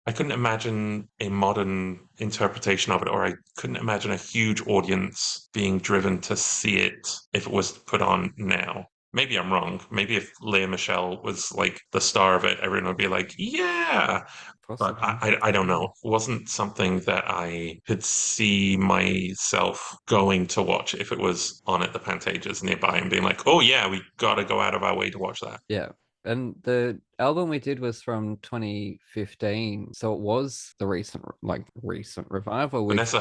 modern interpretation of it, or I couldn't imagine a huge audience being driven to see it if it was put on now. Maybe I'm wrong. Maybe if Lea Michele was like the star of it, everyone would be like, yeah. Possibly. But I don't know. It wasn't something that I could see myself going to watch if it was on at the Pantages nearby and being like, oh yeah, we got to go out of our way to watch that. Yeah. And the album we did was from 2015. So it was the recent revival with Vanessa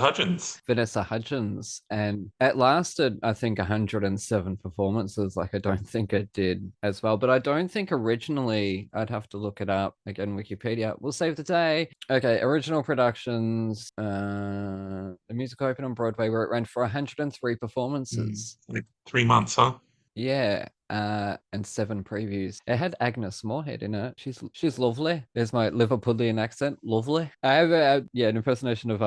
Hudgens. And it lasted, I think, 107 performances. Like, I don't think it did as well. But I don't think originally, I'd have to look it up. Again, Wikipedia. We'll save the day. Okay, original productions. The musical opened on Broadway where it ran for 103 performances. Like 3 months, huh? Yeah, and 7 previews. It had Agnes Moorehead in it. She's lovely. There's my Liverpudlian accent. Lovely. I have an impersonation of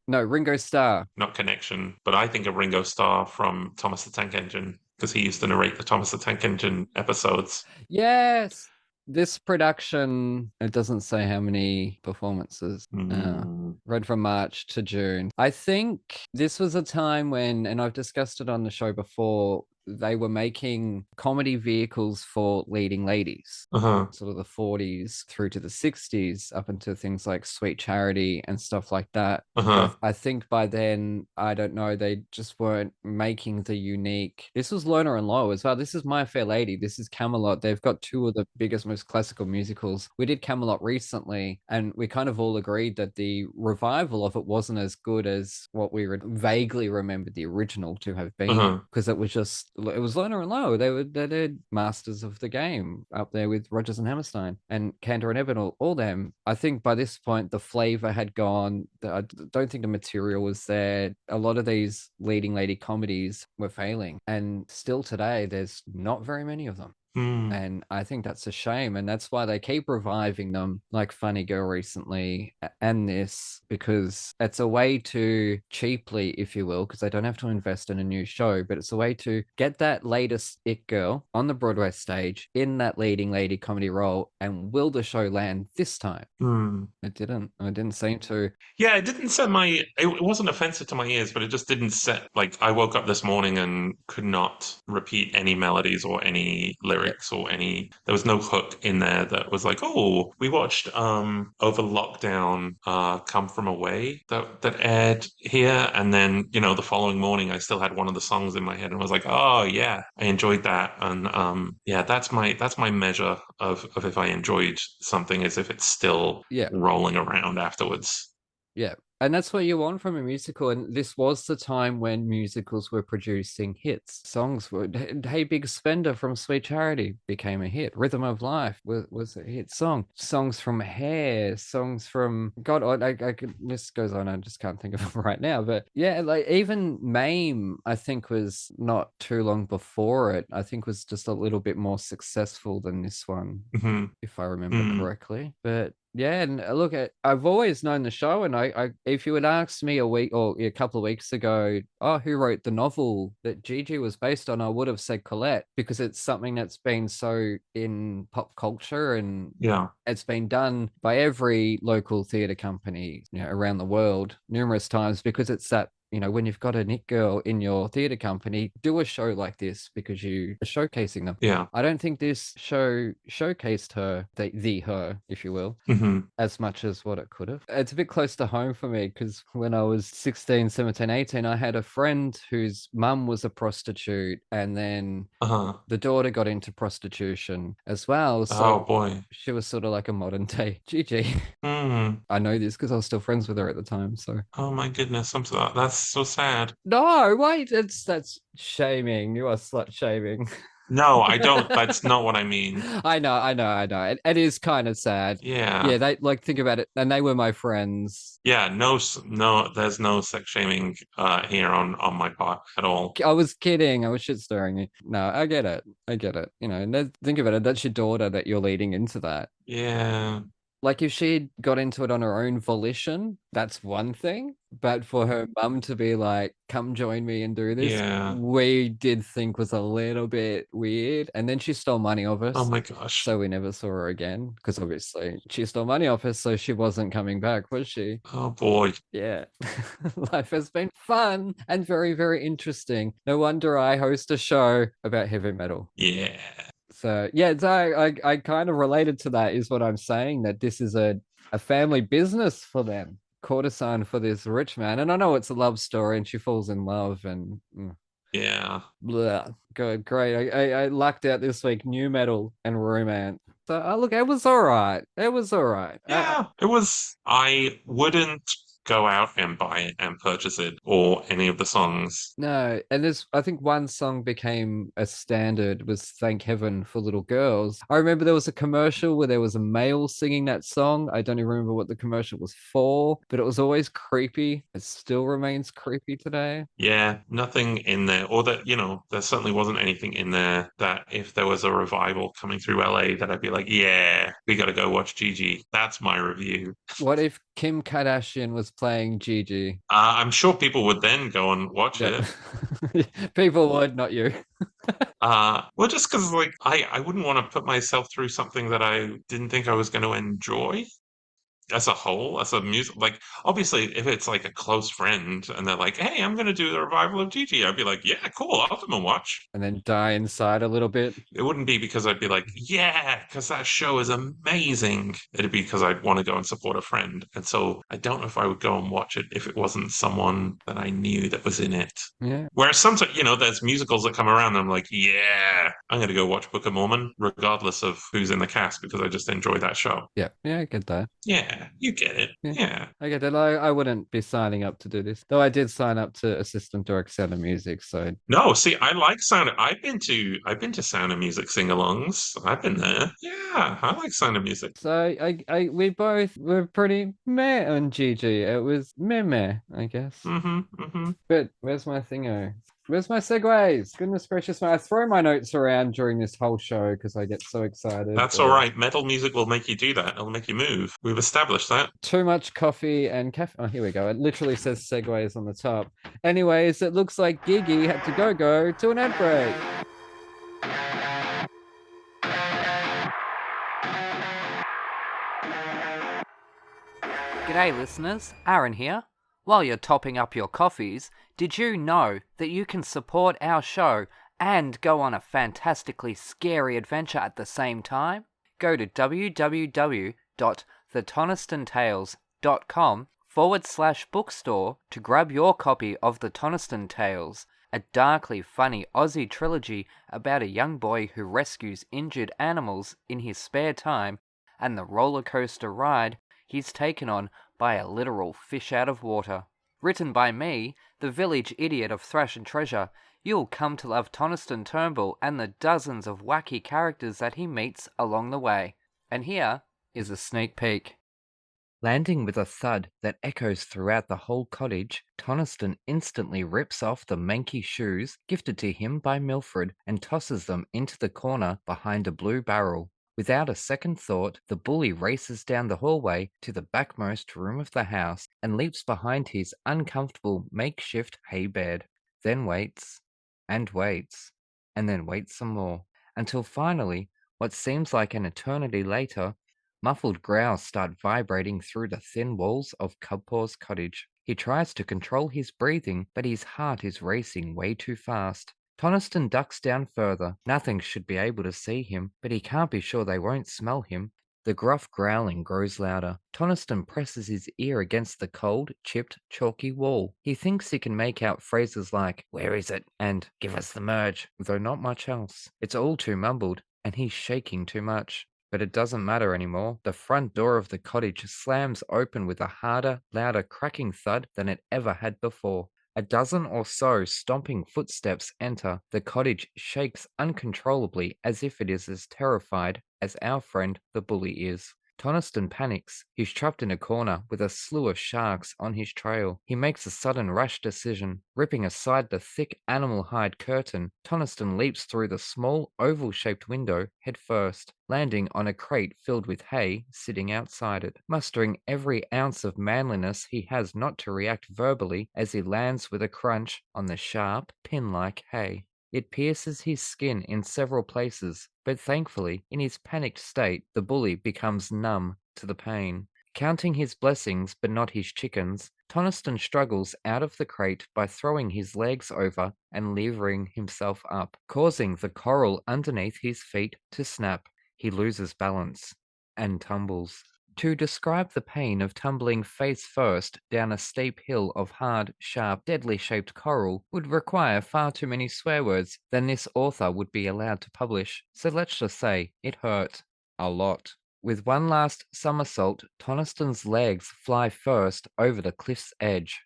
Ringo Starr. Not Connection, but I think of Ringo Starr from Thomas the Tank Engine because he used to narrate the Thomas the Tank Engine episodes. Yes. This production, it doesn't say how many performances. Read from March to June. I think this was a time when, and I've discussed it on the show before, they were making comedy vehicles for leading ladies. Uh-huh. Sort of the 40s through to the 60s, up into things like Sweet Charity and stuff like that. Uh-huh. I think by then, I don't know, they just weren't making the unique. This was Lerner and Lowe as well. This is My Fair Lady. This is Camelot. They've got two of the biggest, most classical musicals. We did Camelot recently, and we kind of all agreed that the revival of it wasn't as good as what we vaguely remembered the original to have been, because it was Lerner and Lowe. They're masters of the game up there with Rodgers and Hammerstein and Cantor and Evan, all them. I think by this point the flavor had gone. I don't think the material was there. A lot of these leading lady comedies were failing, and still today there's not very many of them. And I think that's a shame. And that's why they keep reviving them, like Funny Girl recently and this, because it's a way to cheaply, if you will, because they don't have to invest in a new show, but it's a way to get that latest it girl on the Broadway stage in that leading lady comedy role. And will the show land this time? It didn't. It didn't seem to. Yeah, it didn't set it wasn't offensive to my ears, but it just didn't set, like, I woke up this morning and could not repeat any melodies or any lyrics or there was no hook in there that was like, oh, we watched over lockdown Come From Away that aired here, and then, the following morning I still had one of the songs in my head and was like, oh yeah, I enjoyed that. And yeah, that's my measure of if I enjoyed something, is if it's still rolling around afterwards. Yeah. And that's what you want from a musical. And this was the time when musicals were producing hits. Songs were, Hey Big Spender from Sweet Charity became a hit. Rhythm of Life was a hit song. Songs from Hair, songs from, God, I could, this goes on. I just can't think of them right now. But yeah, like even Mame, I think was not too long before it. I think was just a little bit more successful than this one, if I remember correctly. But yeah, and look, I've always known the show, and I if you had asked me a week or a couple of weeks ago, oh, who wrote the novel that Gigi was based on, I would have said Colette, because it's something that's been so in pop culture, and it's been done by every local theatre company, around the world numerous times, because it's that, when you've got a knit girl in your theatre company, do a show like this because you are showcasing them. Yeah. I don't think this show showcased her, her, if you will, as much as what it could have. It's a bit close to home for me, because when I was 16, 17, 18, I had a friend whose mum was a prostitute, and then the daughter got into prostitution as well. So oh boy, she was sort of like a modern day Gigi. I know this because I was still friends with her at the time. So oh my goodness, that's so sad. No, wait, that's shaming. You are slut shaming. No, I don't. That's not what I mean. I know. It is kind of sad. Yeah. They think about it, and they were my friends. Yeah, no, there's no sex shaming here on my part at all. I was kidding. I was shit stirring you. No, I get it. Think about it. That's your daughter that you're leading into that. Yeah. Like if she got into it on her own volition, that's one thing. But for her mum to be like, come join me and do this, we did think was a little bit weird. And then she stole money off us. Oh my gosh. So we never saw her again, because obviously she stole money off us, so she wasn't coming back, was she? Oh boy. Yeah. Life has been fun and very, very interesting. No wonder I host a show about heavy metal. Yeah. So yeah, I kind of related to that, is what I'm saying, that this is a family business for them. Courtesan for this rich man, and I know it's a love story, and she falls in love, and blah. Good, great. I lucked out this week. New metal and romance. So look, it was all right. It was all right. Yeah, it was. I wouldn't go out and buy it and purchase it or any of the songs. No, and I think one song became a standard, was Thank Heaven for Little Girls. I remember there was a commercial where there was a male singing that song. I don't even remember what the commercial was for, but it was always creepy. It still remains creepy today. Yeah, nothing in there, or that, there certainly wasn't anything in there that if there was a revival coming through LA that I'd be like, yeah, we got to go watch Gigi. That's my review. What if Kim Kardashian was playing Gigi? I'm sure people would then go and watch it. People would, not you. Well, just because, I wouldn't want to put myself through something that I didn't think I was going to enjoy. as a whole, as a music, like, obviously, if it's like a close friend and they're like, "Hey, I'm going to do the revival of Gigi," I'd be like, "Yeah, cool, I'll come and watch." And then die inside a little bit. It wouldn't be because I'd be like, "Yeah, because that show is amazing." It'd be because I'd want to go and support a friend. And so I don't know if I would go and watch it if it wasn't someone that I knew that was in it. Yeah. Whereas sometimes, there's musicals that come around and I'm like, yeah, I'm going to go watch Book of Mormon, regardless of who's in the cast, because I just enjoy that show. Yeah. Yeah, I get that. Yeah, you get it. Yeah. Yeah. I get that. I wouldn't be signing up to do this. Though I did sign up to assistant direct sound of music, so No, see, I like Sound of, I've been to Sound of Music sing-alongs. I've been there. Yeah, I like Sound of Music. so we both were pretty meh on Gigi. It was meh, I guess. Mm-hmm. But where's my thingo? Where's my segues? Goodness gracious, man. I throw my notes around during this whole show because I get so excited. That's all right. Metal music will make you do that. It'll make you move. We've established that. Too much coffee and caffeine. Oh, here we go. It literally says segues on the top. Anyways, it looks like Gigi had to go to an ad break. G'day, listeners. Aaron here. While you're topping up your coffees, did you know that you can support our show and go on a fantastically scary adventure at the same time? Go to www.thetonistantales.com/bookstore to grab your copy of The Toniston Tales, a darkly funny Aussie trilogy about a young boy who rescues injured animals in his spare time and the roller coaster ride he's taken on by a literal fish out of water. Written by me, the village idiot of Thrash and Treasure, you'll come to love Toniston Turnbull and the dozens of wacky characters that he meets along the way. And here is a sneak peek. Landing with a thud that echoes throughout the whole cottage, Toniston instantly rips off the manky shoes gifted to him by Milfred and tosses them into the corner behind a blue barrel. Without a second thought, the bully races down the hallway to the backmost room of the house and leaps behind his uncomfortable makeshift hay bed, then waits, and waits, and then waits some more, until finally, what seems like an eternity later, muffled growls start vibrating through the thin walls of Cubpaw's cottage. He tries to control his breathing, but his heart is racing way too fast. Toniston ducks down further. Nothing should be able to see him, but he can't be sure they won't smell him. The gruff growling grows louder. Toniston presses his ear against the cold, chipped, chalky wall. He thinks he can make out phrases like, "Where is it?" and "Give us the merge," though not much else. It's all too mumbled, and he's shaking too much. But it doesn't matter anymore. The front door of the cottage slams open with a harder, louder cracking thud than it ever had before. A dozen or so stomping footsteps enter. The cottage shakes uncontrollably as if it is as terrified as our friend the bully is. Toniston panics. He's trapped in a corner with a slew of sharks on his trail. He makes a sudden rash decision. Ripping aside the thick animal hide curtain, Toniston leaps through the small oval-shaped window head first, landing on a crate filled with hay sitting outside it. Mustering every ounce of manliness he has not to react verbally as he lands with a crunch on the sharp, pin-like hay. It pierces his skin in several places, but thankfully, in his panicked state, the bully becomes numb to the pain. Counting his blessings but not his chickens, Toniston struggles out of the crate by throwing his legs over and levering himself up, causing the coral underneath his feet to snap. He loses balance and tumbles. To describe the pain of tumbling face first down a steep hill of hard, sharp, deadly-shaped coral would require far too many swear words than this author would be allowed to publish, so let's just say it hurt. A lot. With one last somersault, Toniston's legs fly first over the cliff's edge.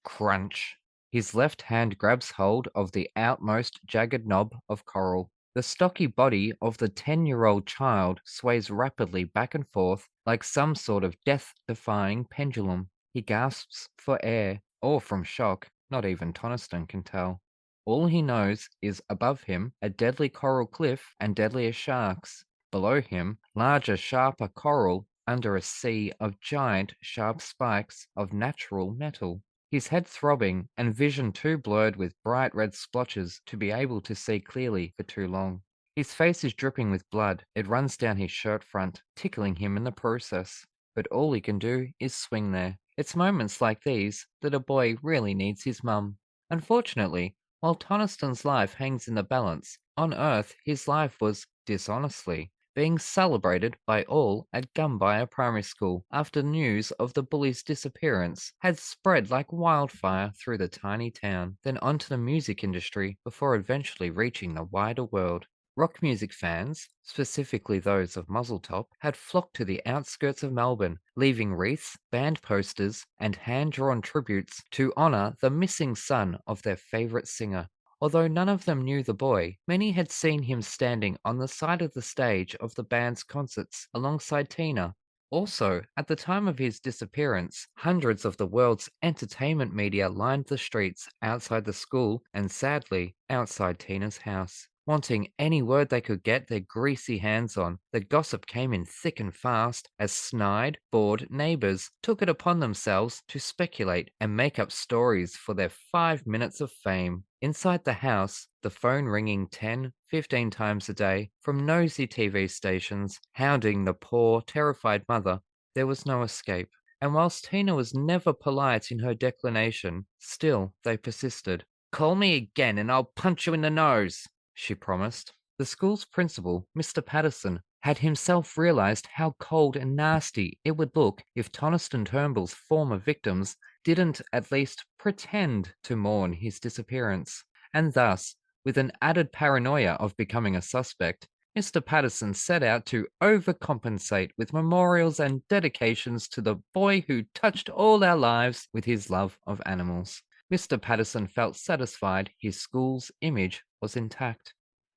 Crunch. His left hand grabs hold of the outmost jagged knob of coral. The stocky body of the 10-year-old child sways rapidly back and forth like some sort of death-defying pendulum. He gasps for air, or from shock, not even Toniston can tell. All he knows is above him a deadly coral cliff and deadlier sharks. Below him, larger, sharper coral under a sea of giant, sharp spikes of natural metal. His head throbbing and vision too blurred with bright red splotches to be able to see clearly for too long. His face is dripping with blood. It runs down his shirt front, tickling him in the process. but all he can do is swing there. It's moments like these that a boy really needs his mum. Unfortunately, while Toniston's life hangs in the balance, on Earth his life was, dishonestly, being celebrated by all at Gumbaya Primary School after news of the bully's disappearance had spread like wildfire through the tiny town, then onto the music industry before eventually reaching the wider world. Rock music fans, specifically those of Muzzletop, had flocked to the outskirts of Melbourne, leaving wreaths, band posters, and hand-drawn tributes to honour the missing son of their favourite singer. Although none of them knew the boy, many had seen him standing on the side of the stage of the band's concerts alongside Tina. Also, at the time of his disappearance, hundreds of the world's entertainment media lined the streets outside the school and, sadly, outside Tina's house. Wanting any word they could get their greasy hands on, the gossip came in thick and fast as snide, bored neighbours took it upon themselves to speculate and make up stories for their 5 minutes of fame. Inside the house, the phone ringing 10, 15 times a day from nosy TV stations, hounding the poor, terrified mother, there was no escape. And whilst Tina was never polite in her declination, still they persisted. "Call me again and I'll punch you in the nose," she promised. The school's principal, Mr. Patterson, had himself realised how cold and nasty it would look if Toniston Turnbull's former victims didn't at least pretend to mourn his disappearance. And thus, with an added paranoia of becoming a suspect, Mr. Patterson set out to overcompensate with memorials and dedications to the boy who touched all our lives with his love of animals. Mr. Patterson felt satisfied his school's image was intact.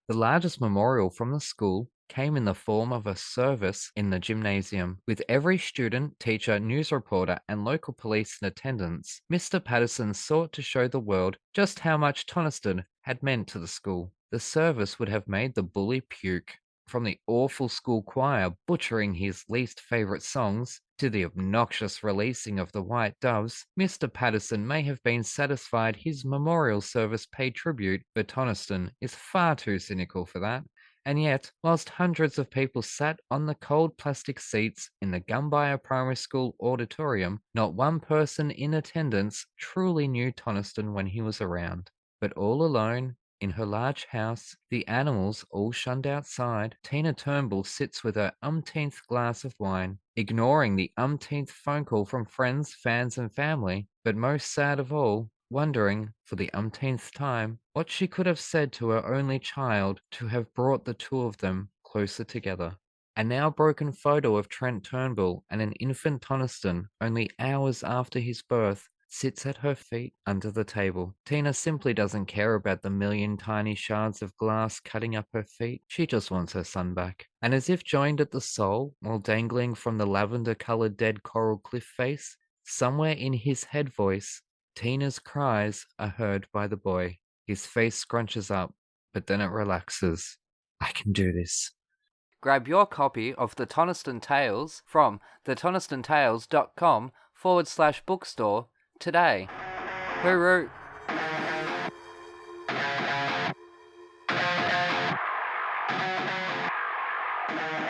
The largest memorial from the school came in the form of a service in the gymnasium. With every student, teacher, news reporter, and local police in attendance, Mr. Patterson sought to show the world just how much Toniston had meant to the school. The service would have made the bully puke. From the awful school choir butchering his least favourite songs to the obnoxious releasing of the White Doves, Mr. Patterson may have been satisfied his memorial service paid tribute, but Toniston is far too cynical for that. And yet, whilst hundreds of people sat on the cold plastic seats in the Gumbaya Primary School auditorium, not one person in attendance truly knew Toniston when he was around. But all alone, in her large house, the animals all shunned outside, Tina Turnbull sits with her umpteenth glass of wine, ignoring the umpteenth phone call from friends, fans, and family, but most sad of all, wondering, for the umpteenth time, what she could have said to her only child to have brought the two of them closer together. A now broken photo of Trent Turnbull and an infant Toniston, only hours after his birth, sits at her feet under the table. Tina simply doesn't care about the million tiny shards of glass cutting up her feet. She just wants her son back. And as if joined at the soul, while dangling from the lavender-coloured dead coral cliff face, somewhere in his head voice, Tina's cries are heard by the boy. His face scrunches up, but then it relaxes. I can do this. Grab your copy of The Toniston Tales from thetonistonTales.com/bookstore today. Hooroo!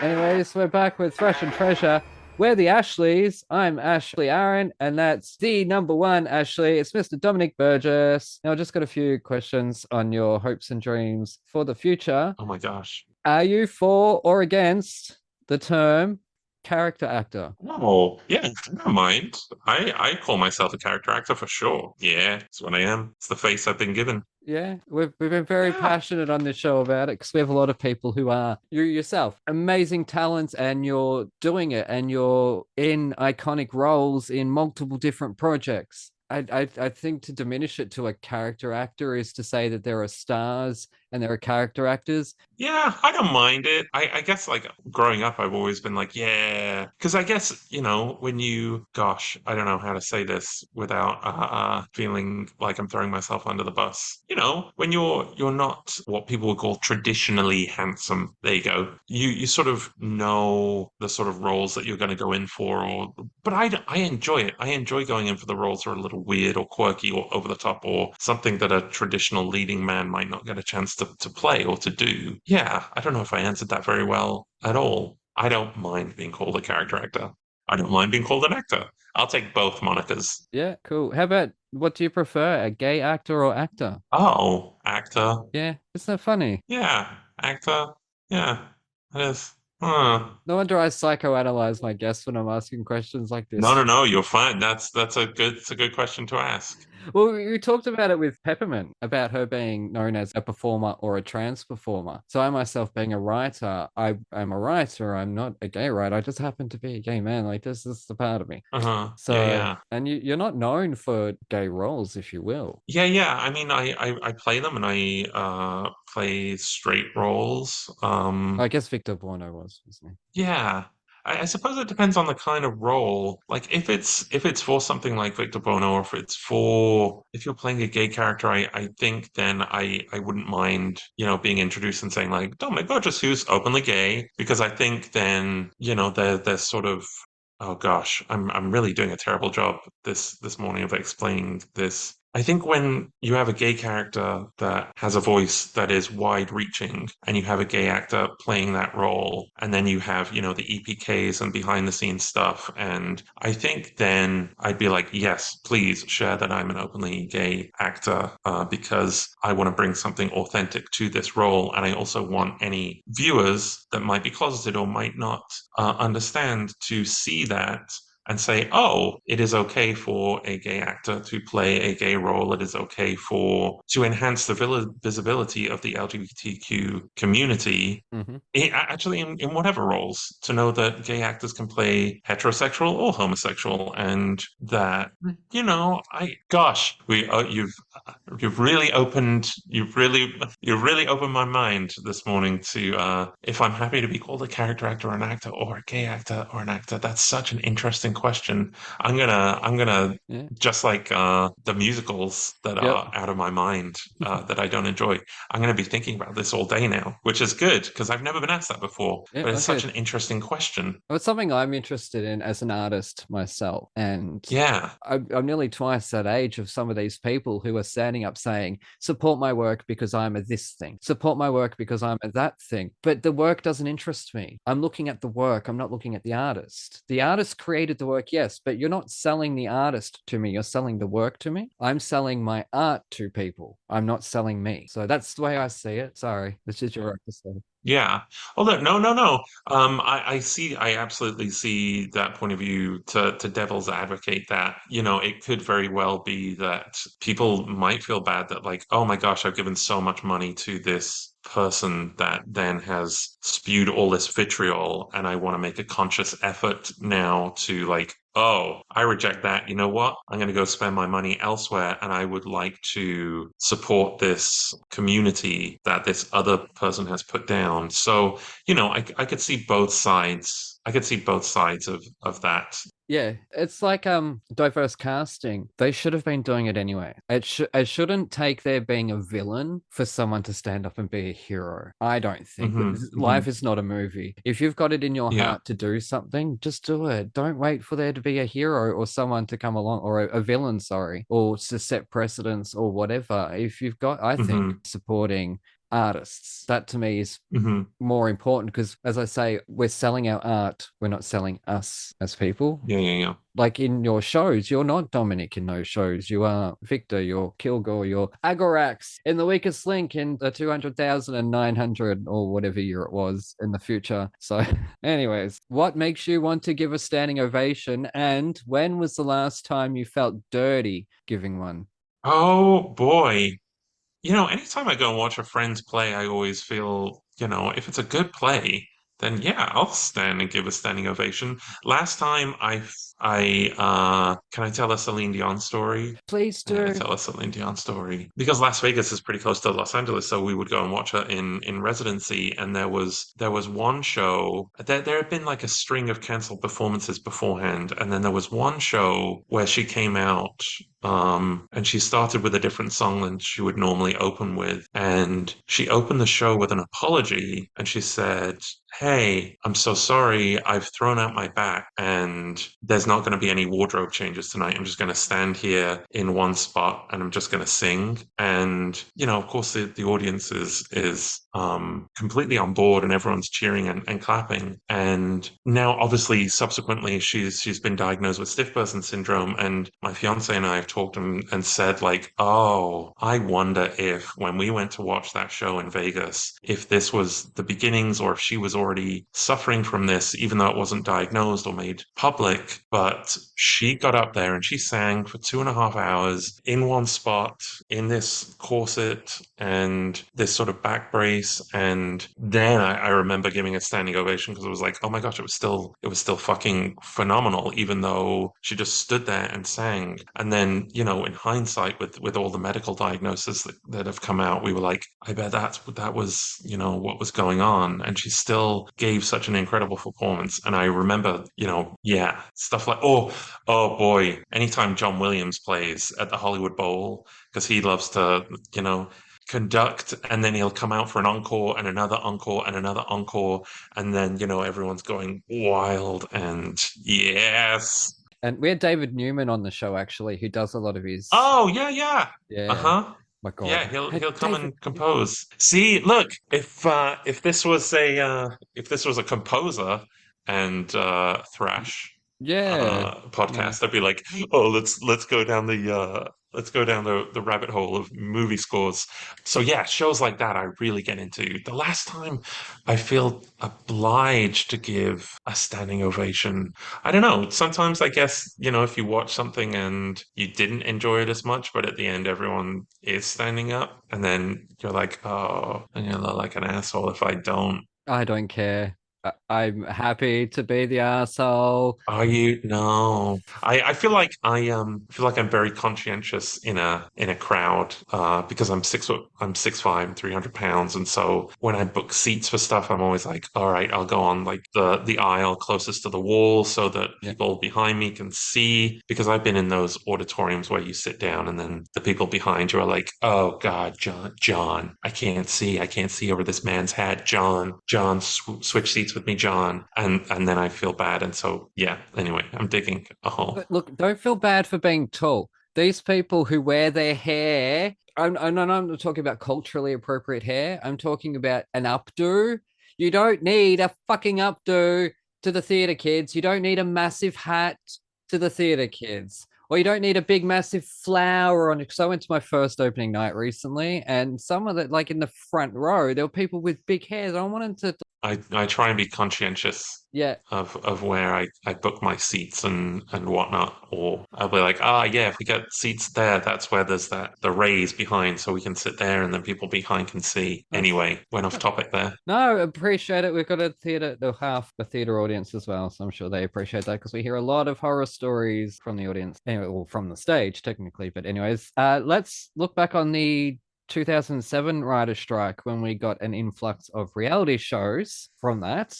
Anyways, we're back with Thrash and Treasure. We're the Ashleys. I'm Ashley Aaron, and that's the number one Ashley. It's Mr. Dominic Burgess. Now, I just got a few questions on your hopes and dreams for the future. Oh my gosh. Are you for or against the term character actor? Oh, yeah, I don't mind. I call myself a character actor for sure. Yeah, it's what I am. It's the face I've been given. Yeah, we've been very passionate on this show about it because we have a lot of people who are, you yourself, amazing talents, and you're doing it and you're in iconic roles in multiple different projects. I think to diminish it to a character actor is to say that there are stars and there are character actors. Yeah, I don't mind it. I guess like growing up, I've always been like, yeah, because I guess, when gosh, I don't know how to say this without feeling like I'm throwing myself under the bus. When you're not what people would call traditionally handsome, there you go. You sort of know the sort of roles that you're going to go in for, but I enjoy it. I enjoy going in for the roles that are a little weird or quirky or over the top or something that a traditional leading man might not get a chance to play or to do. Yeah, I don't know if I answered that very well at all. I don't mind being called a character actor. I don't mind being called an actor. I'll take both monikers. Yeah, cool. How about what do you prefer, a gay actor or actor? Oh, actor. Yeah, isn't that funny? Yeah, actor. Yeah, it is. Huh. No wonder I psychoanalyze my guests when I'm asking questions like this. No, you're fine. It's a good question to ask. Well, we talked about it with Peppermint, about her being known as a performer or a trans performer. So I myself being a writer, I am a writer. I'm not a gay writer. I just happen to be a gay man. Like this is the part of me. Uh-huh. So, Yeah. and you're not known for gay roles, if you will. Yeah. I mean, I play them and I play straight roles. I guess Victor Buono was, wasn't Yeah. I suppose it depends on the kind of role. Like if it's for something like Victor Bono, or if you're playing a gay character, I think then I wouldn't mind, being introduced and saying like Dominic Burgess, who's openly gay, because I think then, there's sort of, oh gosh, I'm really doing a terrible job this morning of explaining this. I think when you have a gay character that has a voice that is wide reaching and you have a gay actor playing that role, and then you have, the EPKs and behind the scenes stuff. And I think then I'd be like, yes, please share that I'm an openly gay actor, because I want to bring something authentic to this role. And I also want any viewers that might be closeted or might not understand to see that and say, oh, it is okay for a gay actor to play a gay role. It is okay to enhance the visibility of the LGBTQ community. it? Actually, in whatever roles, to know that gay actors can play heterosexual or homosexual, and that, gosh, you've really opened my mind this morning to, if I'm happy to be called a character actor or an actor, or a gay actor or an actor. That's such an interesting question. I'm gonna Yeah. just like the musicals that Yep. are out of my mind, that I don't enjoy. I'm gonna be thinking about this all day now, which is good because I've never been asked that before. Yeah, But it's such okay. an interesting question. Well, it's something I'm interested in as an artist myself. And Yeah. I'm nearly twice that age of some of these people who are standing up saying, support my work because I'm a this thing, support my work because I'm a that thing. But the work doesn't interest me. I'm looking at the work. I'm not looking at the artist. The artist created the work, yes, but you're not selling the artist to me. You're selling the work to me. I'm selling my art to people. I'm not selling me. So that's the way I see it. Sorry, this is your episode. Yeah. Although, no. I absolutely see that point of view to devil's advocate that, it could very well be that people might feel bad that like, oh my gosh, I've given so much money to this person that then has spewed all this vitriol, and I want to make a conscious effort now to like, oh, I reject that. You know what? I'm going to go spend my money elsewhere, and I would like to support this community that this other person has put down. So, I could see both sides. I could see both sides of that. Yeah, it's like diverse casting. They should have been doing it anyway. It shouldn't take there being a villain for someone to stand up and be a hero. I don't think. Life is not a movie. If you've got it in your heart to do something, just do it. Don't wait for there to be a hero or someone to come along, or a villain, sorry, or to set precedents or whatever. If you've got, I think, supporting artists, that to me is more important, because as I say, we're selling our art, we're not selling us as people. Yeah. Like in your shows, you're not Dominic in those shows. You are Victor, you're Kilgore, you're Agorax in The Weakest Link in the 200,900 or whatever year it was in the future. So anyways, what makes you want to give a standing ovation, and when was the last time you felt dirty giving one? Oh boy. Anytime I go and watch a friend's play, I always feel, if it's a good play, then yeah, I'll stand and give a standing ovation. Last time can I tell a Celine Dion story? Please I'm gonna do. tell a Celine Dion story because Las Vegas is pretty close to Los Angeles, so we would go and watch her in residency. And there was one show. There had been like a string of cancelled performances beforehand, and then there was one show where she came out, and she started with a different song than she would normally open with, and she opened the show with an apology, and she said, "Hey, I'm so sorry. I've thrown out my back, and there's not going to be any wardrobe changes tonight. I'm just going to stand here in one spot and I'm just going to sing. And, of course, the audience is completely on board and everyone's cheering and clapping. And now, obviously, subsequently, she's been diagnosed with stiff person syndrome. And my fiance and I have talked and said, like, oh, I wonder if when we went to watch that show in Vegas, if this was the beginnings or if she was already suffering from this, even though it wasn't diagnosed or made public. But she got up there and she sang for 2.5 hours in one spot in this corset and this sort of back brace. And then I remember giving a standing ovation because it was like, oh my gosh, it was still fucking phenomenal, even though she just stood there and sang. And then, in hindsight, with all the medical diagnoses that have come out, we were like, I bet that was, what was going on. And she still gave such an incredible performance. And I remember, stuff like, oh boy, anytime John Williams plays at the Hollywood Bowl, because he loves to, conduct, and then he'll come out for an encore and another encore and another encore, and then everyone's going wild. And yes. And we had David Newman on the show actually, who does a lot of his. Oh yeah. Uh-huh. My God. Yeah, he'll come David... and compose. See, look, if this was a composer and Thrash podcast, I'd be like, oh, let's go down the rabbit hole of movie scores. So yeah, shows like that I really get into. The last time I feel obliged to give a standing ovation, I don't know. Sometimes I guess, if you watch something and you didn't enjoy it as much, but at the end everyone is standing up, and then you're like, oh, I'm gonna look like an asshole if I don't. I don't care. I'm happy to be the asshole. Are you? No. I feel like I'm very conscientious in a crowd because I'm 6'5", 300 pounds, and so when I book seats for stuff, I'm always like, all right, I'll go on like the aisle closest to the wall so that people behind me can see, because I've been in those auditoriums where you sit down and then the people behind you are like, oh God, John, I can't see over this man's head. John, switch seats with me, John, and then I feel bad, and so anyway, I'm digging a hole. But look, don't feel bad for being tall. These people who wear their hair, I'm not talking about culturally appropriate hair, I'm talking about an updo. You don't need a fucking updo to the theatre, kids. You don't need a massive hat to the theatre, kids. Or you don't need a big massive flower on it. Because I went to my first opening night recently, and some of the, like in the front row, there were people with big hairs. I wanted to... I try and be conscientious of where I book my seats and whatnot. Or I'll be like, if we get seats there, that's where there's the raise behind, so we can sit there and then people behind can see. Anyway, went off topic there. No, appreciate it. We've got half a theatre audience as well, so I'm sure they appreciate that, because we hear a lot of horror stories from the audience. Anyway, or from the stage, technically. But anyways, let's look back on the 2007 writer's strike, when we got an influx of reality shows from that.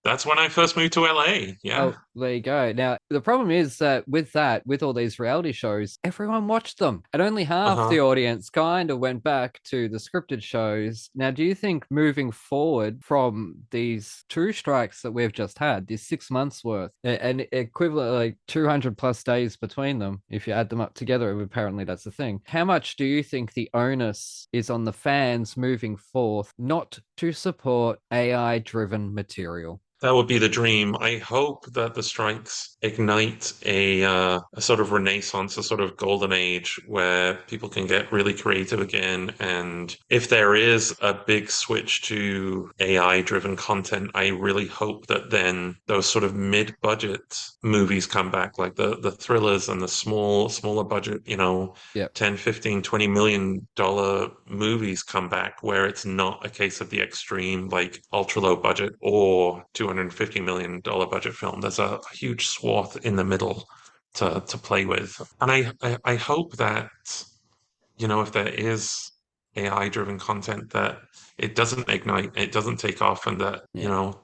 That's when I first moved to LA. Yeah. Oh, there you go. Now, the problem is that with all these reality shows, everyone watched them, and only half the audience kind of went back to the scripted shows. Now, do you think moving forward from these two strikes that we've just had, these 6 months worth, and equivalent like 200 plus days between them, if you add them up together, apparently that's the thing. How much do you think the onus is on the fans moving forth not to support AI-driven material? That would be the dream. I hope that the strikes ignite a sort of renaissance, a sort of golden age where people can get really creative again. And if there is a big switch to AI-driven content, I really hope that then those sort of mid-budget movies come back, like the thrillers and the smaller budget, 10, 15, $20 million movies come back, where it's not a case of the extreme, like ultra low budget or $250 million budget film. There's a huge swath in the middle to play with. And I hope that, if there is AI-driven content, that it doesn't ignite, it doesn't take off, and that,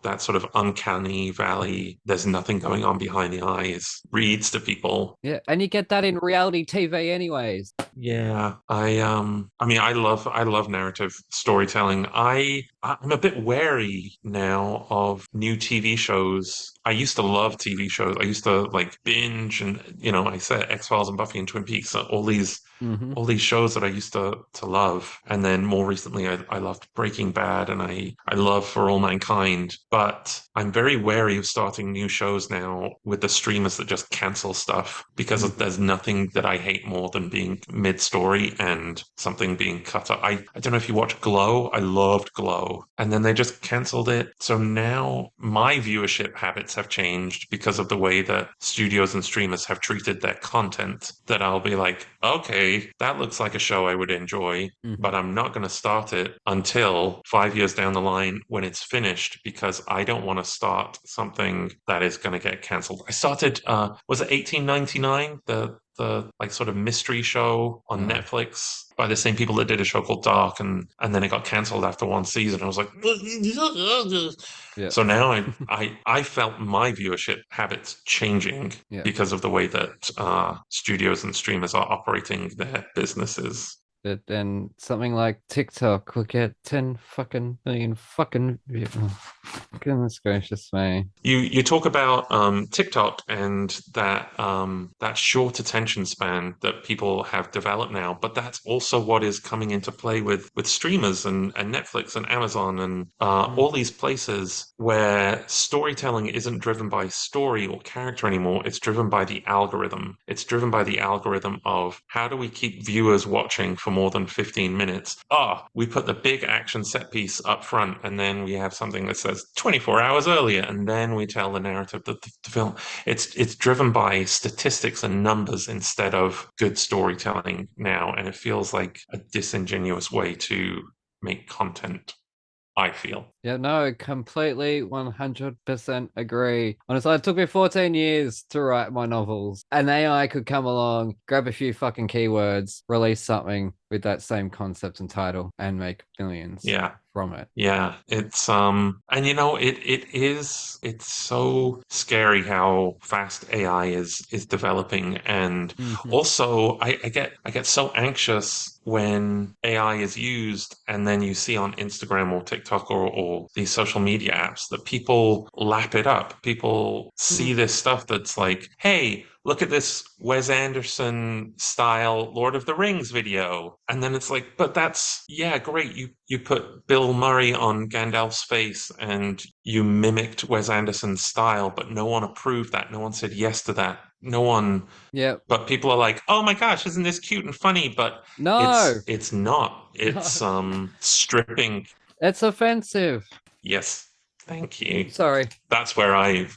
that sort of uncanny valley, there's nothing going on behind the eyes, reads to people. Yeah, and you get that in reality TV anyways. Yeah, I love narrative storytelling. I I'm a bit wary now of new TV shows. I used to love TV shows. I used to like binge and, I said X-Files and Buffy and Twin Peaks, Mm-hmm. all these shows that I used to love. And then more recently, I loved Breaking Bad and I love For All Mankind. But I'm very wary of starting new shows now with the streamers that just cancel stuff because there's nothing that I hate more than being mid-story and something being cut up. I don't know if you watch Glow. I loved Glow. And then they just canceled it. So now my viewership habits have changed because of the way that studios and streamers have treated their content, that I'll be like, okay, that looks like a show I would enjoy, but I'm not going to start it until 5 years down the line when it's finished because I don't want to start something that is going to get canceled. I started, was it 1899? The like sort of mystery show on Netflix by the same people that did a show called Dark, and then it got canceled after one season. I was like, Yeah. so now I felt my viewership habits changing because of the way that studios and streamers are operating their businesses. But then something like TikTok will get 10 fucking million fucking views. Oh, goodness gracious me. You talk about TikTok and that short attention span that people have developed now, but that's also what is coming into play with streamers and Netflix and Amazon and all these places where storytelling isn't driven by story or character anymore. It's driven by the algorithm. It's driven by the algorithm of how do we keep viewers watching for more than 15 minutes? We put the big action set piece up front, and then we have something that says 24 hours earlier, and then we tell the narrative that the film. It's driven by statistics and numbers instead of good storytelling now, and it feels like a disingenuous way to make content, I feel. Yeah, no, completely 100% agree. Honestly, it took me 14 years to write my novels. An AI could come along, grab a few fucking keywords, release something with that same concept and title, and make millions from it. Yeah, it's and it's so scary how fast AI is developing, and also I get so anxious when AI is used and then you see on Instagram or TikTok or these social media apps that people lap it up. People see this stuff that's like, hey, look at this Wes Anderson style Lord of the Rings video. And then it's like, but that's, great. You put Bill Murray on Gandalf's face and you mimicked Wes Anderson's style, but no one approved that. No one said yes to that. No one. Yeah. But people are like, oh my gosh, isn't this cute and funny? But no, it's not. It's stripping. It's offensive. Yes. Thank you. Sorry. That's where I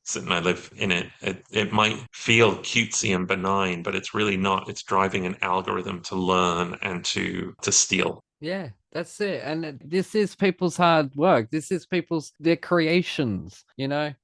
sit and I live in it. It might feel cutesy and benign, but it's really not. It's driving an algorithm to learn and to steal. Yeah, that's it. And this is people's hard work. This is their creations,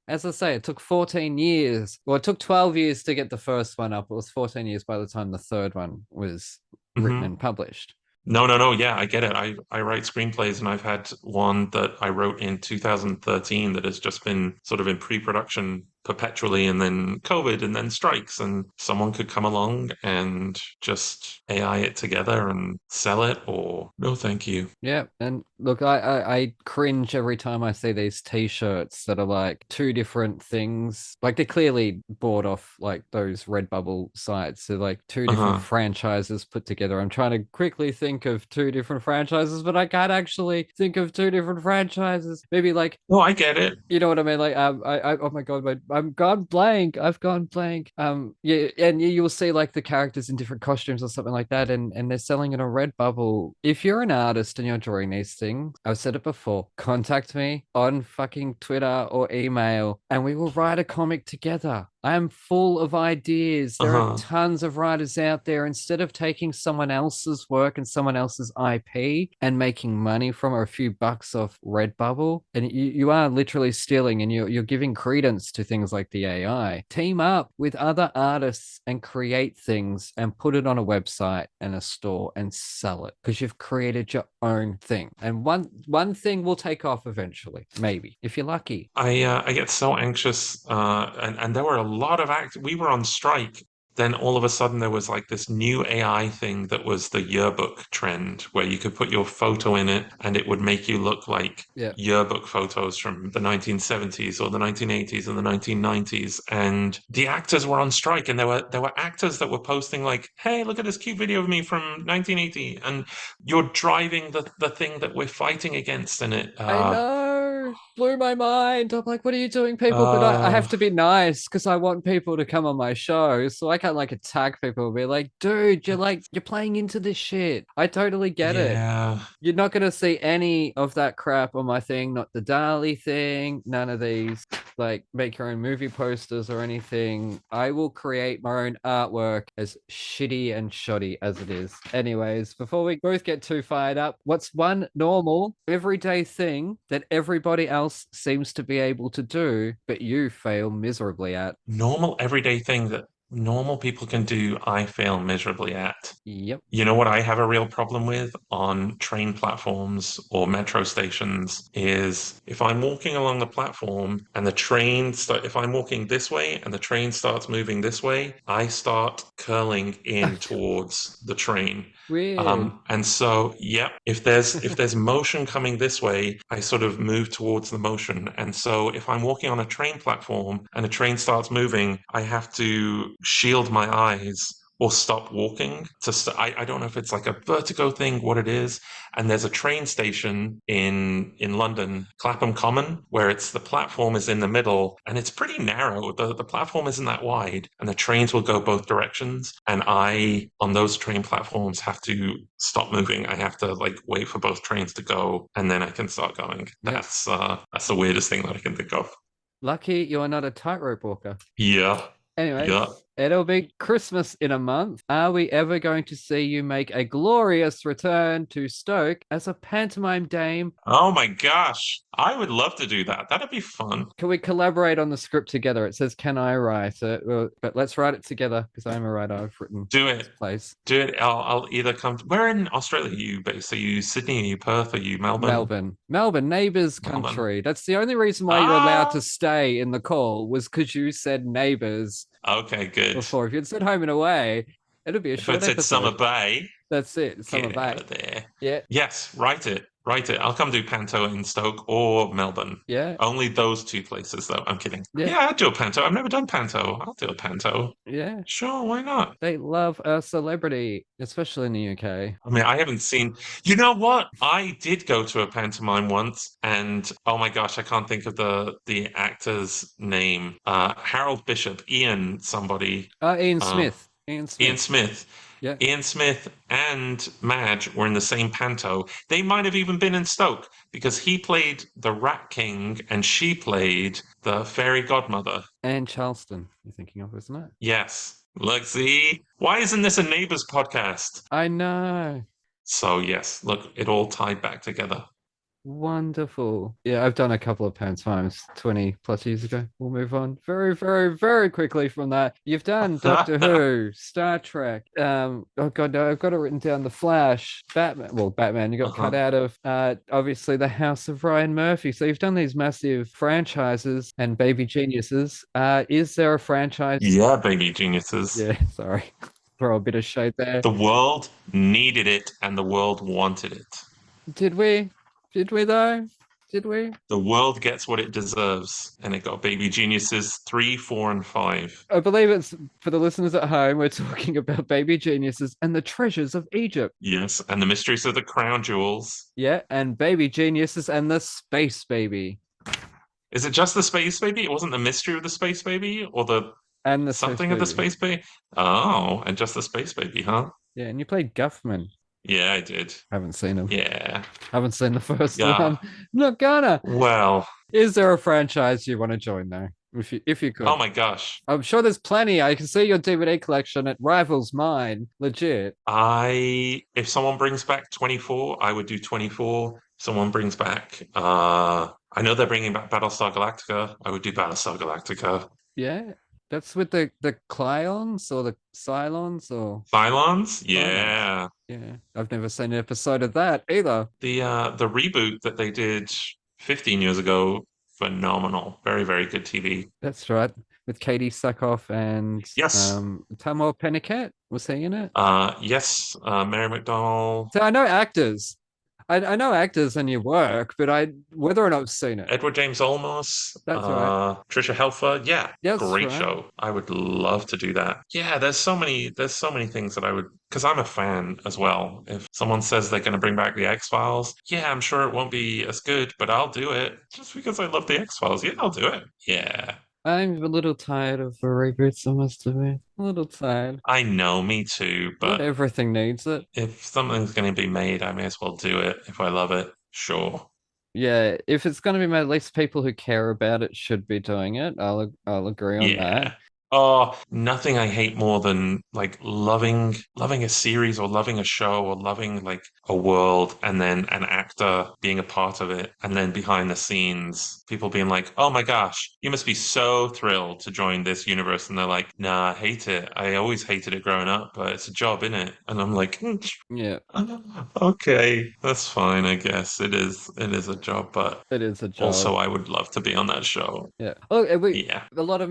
As I say, it took 14 years. Well, it took 12 years to get the first one up. It was 14 years by the time the third one was written and published. No. Yeah, I get it. I write screenplays, and I've had one that I wrote in 2013 that has just been sort of in pre-production perpetually, and then COVID, and then strikes, and someone could come along and just AI it together and sell it, or no thank you. Yeah, and look, I cringe every time I see these t-shirts that are like two different things. Like they're clearly bought off like those Redbubble sites. So like two different franchises put together. I'm trying to quickly think of two different franchises, but I can't actually think of two different franchises. Maybe like, oh, I get it. You know what I mean? Like, oh my God, I've gone blank. I've gone blank. Yeah, and you'll see like the characters in different costumes or something like that, and they're selling it on Redbubble. If you're an artist and you're drawing these things, I've said it before, contact me on fucking Twitter or email, and we will write a comic together. I am full of ideas. There are tons of writers out there. Instead of taking someone else's work and someone else's IP and making money from a few bucks off Redbubble, and you are literally stealing, and you're giving credence to things like the AI. Team up with other artists and create things and put it on a website and a store and sell it, because you've created your own thing. And one thing will take off eventually, maybe, if you're lucky. I get so anxious, and there were a lot of we were on strike then all of a sudden there was like this new AI thing that was the yearbook trend where you could put your photo in it and it would make you look like Yeah. yearbook photos from the 1970s or the 1980s and the 1990s. And the actors were on strike, and there were actors that were posting like, hey, look at this cute video of me from 1980, and you're driving the thing that we're fighting against in it. I know. Blew my mind. I'm like, what are you doing, people? But I have to be nice because I want people to come on my show. So I can't like attack people and be like, dude, you're playing into this shit. I totally get it. yeah. You're not going to see any of that crap on my thing, not the Dali thing, none of these like make your own movie posters or anything. I will create my own artwork, as shitty and shoddy as it is. Anyways, before we both get too fired up, what's one normal, everyday thing that everybody else seems to be able to do, but you fail miserably at? Normal everyday thing that normal people can do, I fail miserably at. Yep. You know what I have a real problem with on train platforms or metro stations is if I'm walking along the platform and if I'm walking this way and the train starts moving this way, I start curling in towards the train. Weird. And so, yeah, if there's motion coming this way, I sort of move towards the motion. And so if I'm walking on a train platform and a train starts moving, I have to shield my eyes or stop walking. I don't know if it's like a vertigo thing, what it is. And there's a train station in London, Clapham Common, where the platform is in the middle and it's pretty narrow. The platform isn't that wide and the trains will go both directions. And I, on those train platforms, have to stop moving. I have to like wait for both trains to go and then I can start going. Yeah. That's the weirdest thing that I can think of. Lucky you're not a tightrope walker. Yeah. Anyway, Yeah. it'll be Christmas in a month. Are we ever going to see you make a glorious return to Stoke as a pantomime dame? Oh my gosh. I would love to do that. That'd be fun. Can we collaborate on the script together? It says, can I write it? Well, but let's write it together because I'm a writer. I've written Do it. plays. Do it. I'll either come. Where in Australia are you based? Are you Sydney? Are you Perth? Are you Melbourne? Melbourne, neighbours Melbourne. country. That's the only reason why you're allowed to stay in the call was because you said neighbours Okay, good. before. If you'd said home and away, it'd be a If short it said episode. Summer Bay, That's it. Summer get Bay. out of there. Yeah. Yes, write it. Write it. I'll come do Panto in Stoke or Melbourne. Yeah. Only those two places, though. I'm kidding. Yeah. Yeah, I'll do a Panto. I've never done Panto. I'll do a Panto. Yeah. Sure, why not? They love a celebrity, especially in the UK. I mean, I haven't seen. You know what? I did go to a pantomime once, and oh my gosh, I can't think of the actor's name. Harold Bishop, Ian somebody. Ian Smith. Ian Smith. Ian Smith. Yeah. Ian Smith and Madge were in the same panto. They might have even been in Stoke because he played the Rat King and she played the fairy godmother. And Charleston, you're thinking of, isn't it? Yes. Look, see? Why isn't this a Neighbours podcast? I know. So, yes, look, it all tied back together. Wonderful. Yeah, I've done a couple of pantomimes 20 plus years ago. We'll move on very, very, very quickly from that. You've done Doctor Who, Star Trek. Oh god, no, I've got it written down. The Flash, Batman. Well, Batman. You got cut out of obviously the House of Ryan Murphy. So you've done these massive franchises and baby geniuses. Is there a franchise? Yeah, baby geniuses. Yeah, sorry. Throw a bit of shade there. The world needed it and the world wanted it. Did we? Did we though? Did we? The world gets what it deserves, and it got Baby Geniuses 3, 4, and 5. I believe it's for the listeners at home. We're talking about Baby Geniuses and the Treasures of Egypt. Yes, and the Mysteries of the Crown Jewels. Yeah, and Baby Geniuses and the Space Baby. Is it just the Space Baby? It wasn't the Mystery of the Space Baby, or the and the something of the Space Baby? Oh, and just the Space Baby, huh? Yeah, and you played Guffman. Yeah, I did. Haven't seen him. Yeah. Haven't seen the first one. Not gonna. Well. Is there a franchise you want to join though? If you could. Oh my gosh. I'm sure there's plenty. I can see your DVD collection. It rivals mine. Legit. If someone brings back 24, I would do 24. If someone brings back I know they're bringing back Battlestar Galactica. I would do Battlestar Galactica. Yeah. That's with the Cylons or the Cylons or Cylons? Yeah. Yeah. I've never seen an episode of that either. The reboot that they did 15 years ago, phenomenal. Very, very good TV. That's right. with Katie Sackhoff and Yes. Tamar Pennicat. Was he in it? Yes, Mary McDonnell, So I know actors. I know actors and your work, but whether or not I've seen it. Edward James Olmos, That's right. Trisha Helfer. Yeah, That's great right. show. I would love to do that. Yeah, there's so many things that I would, because I'm a fan as well. If someone says they're going to bring back the X-Files, yeah, I'm sure it won't be as good, but I'll do it just because I love the X-Files. Yeah, I'll do it. Yeah. I'm a little tired of the reboots, I must admit. A little tired. I know, me too, Not but everything needs it. if something's going to be made, I may as well do it if I love it. Sure. Yeah, if it's going to be made, at least people who care about it should be doing it. I'll agree on that. Yeah. Oh, nothing I hate more than like loving a series or loving a show or loving like a world and then an actor being a part of it and then behind the scenes people being like, "Oh my gosh, you must be so thrilled to join this universe." And they're like, "Nah, I hate it. I always hated it growing up, but it's a job, innit?" And I'm like, Yeah, okay, that's fine, I guess. It is a job, but it is a job. also I would love to be on that show. Yeah. Oh, Yeah. a lot of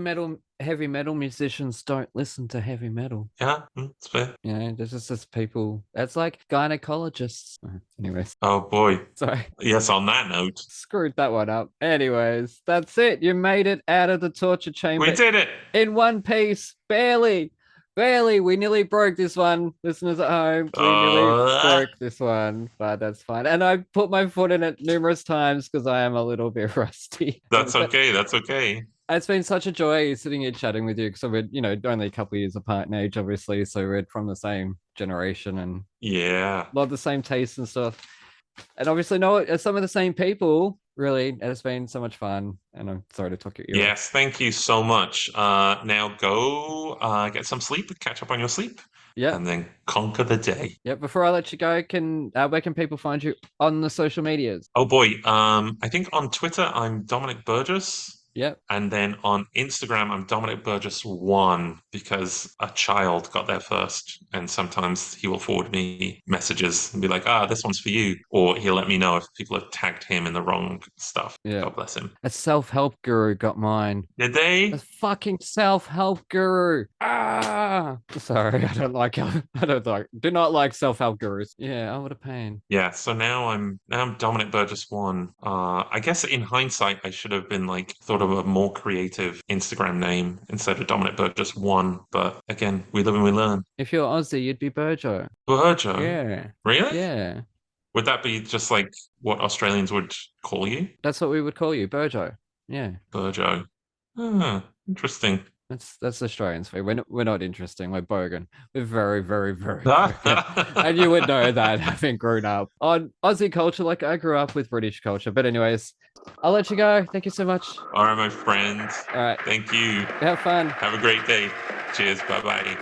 heavy metal musicians don't listen to heavy metal. Yeah, it's fair. You know, there's just people. That's like gynecologists. Anyways, Oh boy. sorry, Yes, on that note, screwed that one up. Anyways, that's it. You made it out of the torture chamber we did it. in one piece. Barely. Barely. We nearly broke this one. Listeners at home, we nearly broke this one, but that's fine. And I put my foot in it numerous times because I am a little bit rusty. That's okay. That's okay. It's been such a joy sitting here chatting with you because we're, only a couple of years apart in age, obviously. So we're from the same generation and Yeah. a lot of the same tastes and stuff. And obviously know some of the same people, really. And it's been so much fun. And I'm sorry to talk your ear off. Yes, thank you so much. Now go get some sleep, catch up on your sleep, Yeah. and then conquer the day. Yeah. Before I let you go, where can people find you on the social medias? Oh boy. I think on Twitter I'm Dominic Burgess. Yep. And then on Instagram, I'm Dominic Burgess 1 because a child got there first. And sometimes he will forward me messages and be like, this one's for you. Or he'll let me know if people have tagged him in the wrong stuff. Yeah. God bless him. A self-help guru got mine. Did they? A fucking self-help guru. Sorry, do not like self-help gurus. Yeah, what a pain. Yeah, so now I'm Dominic Burgess 1. I guess in hindsight, I should have been like thought of a more creative Instagram name instead of Dominic Burgess 1. But again, we live and we learn. If you're Aussie, you'd be Burjo. Burjo? Yeah. Really? Yeah. Would that be just like what Australians would call you? That's what we would call you, Burjo. Yeah. Burjo. Interesting. That's Australians for you. We're not interesting. We're bogan. We're very, very, very bogan. And you would know that having grown up on Aussie culture, like I grew up with British culture. But anyways, I'll let you go. Thank you so much. All right, my friends. All right. Thank you. Have fun. Have a great day. Cheers. Bye-bye.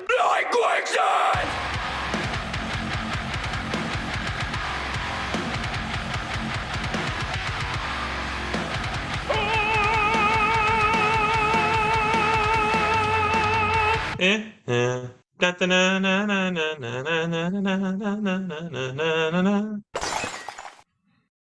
Da, da, na, na, na, na, na, na, na, na, na, na, na, na, na, na.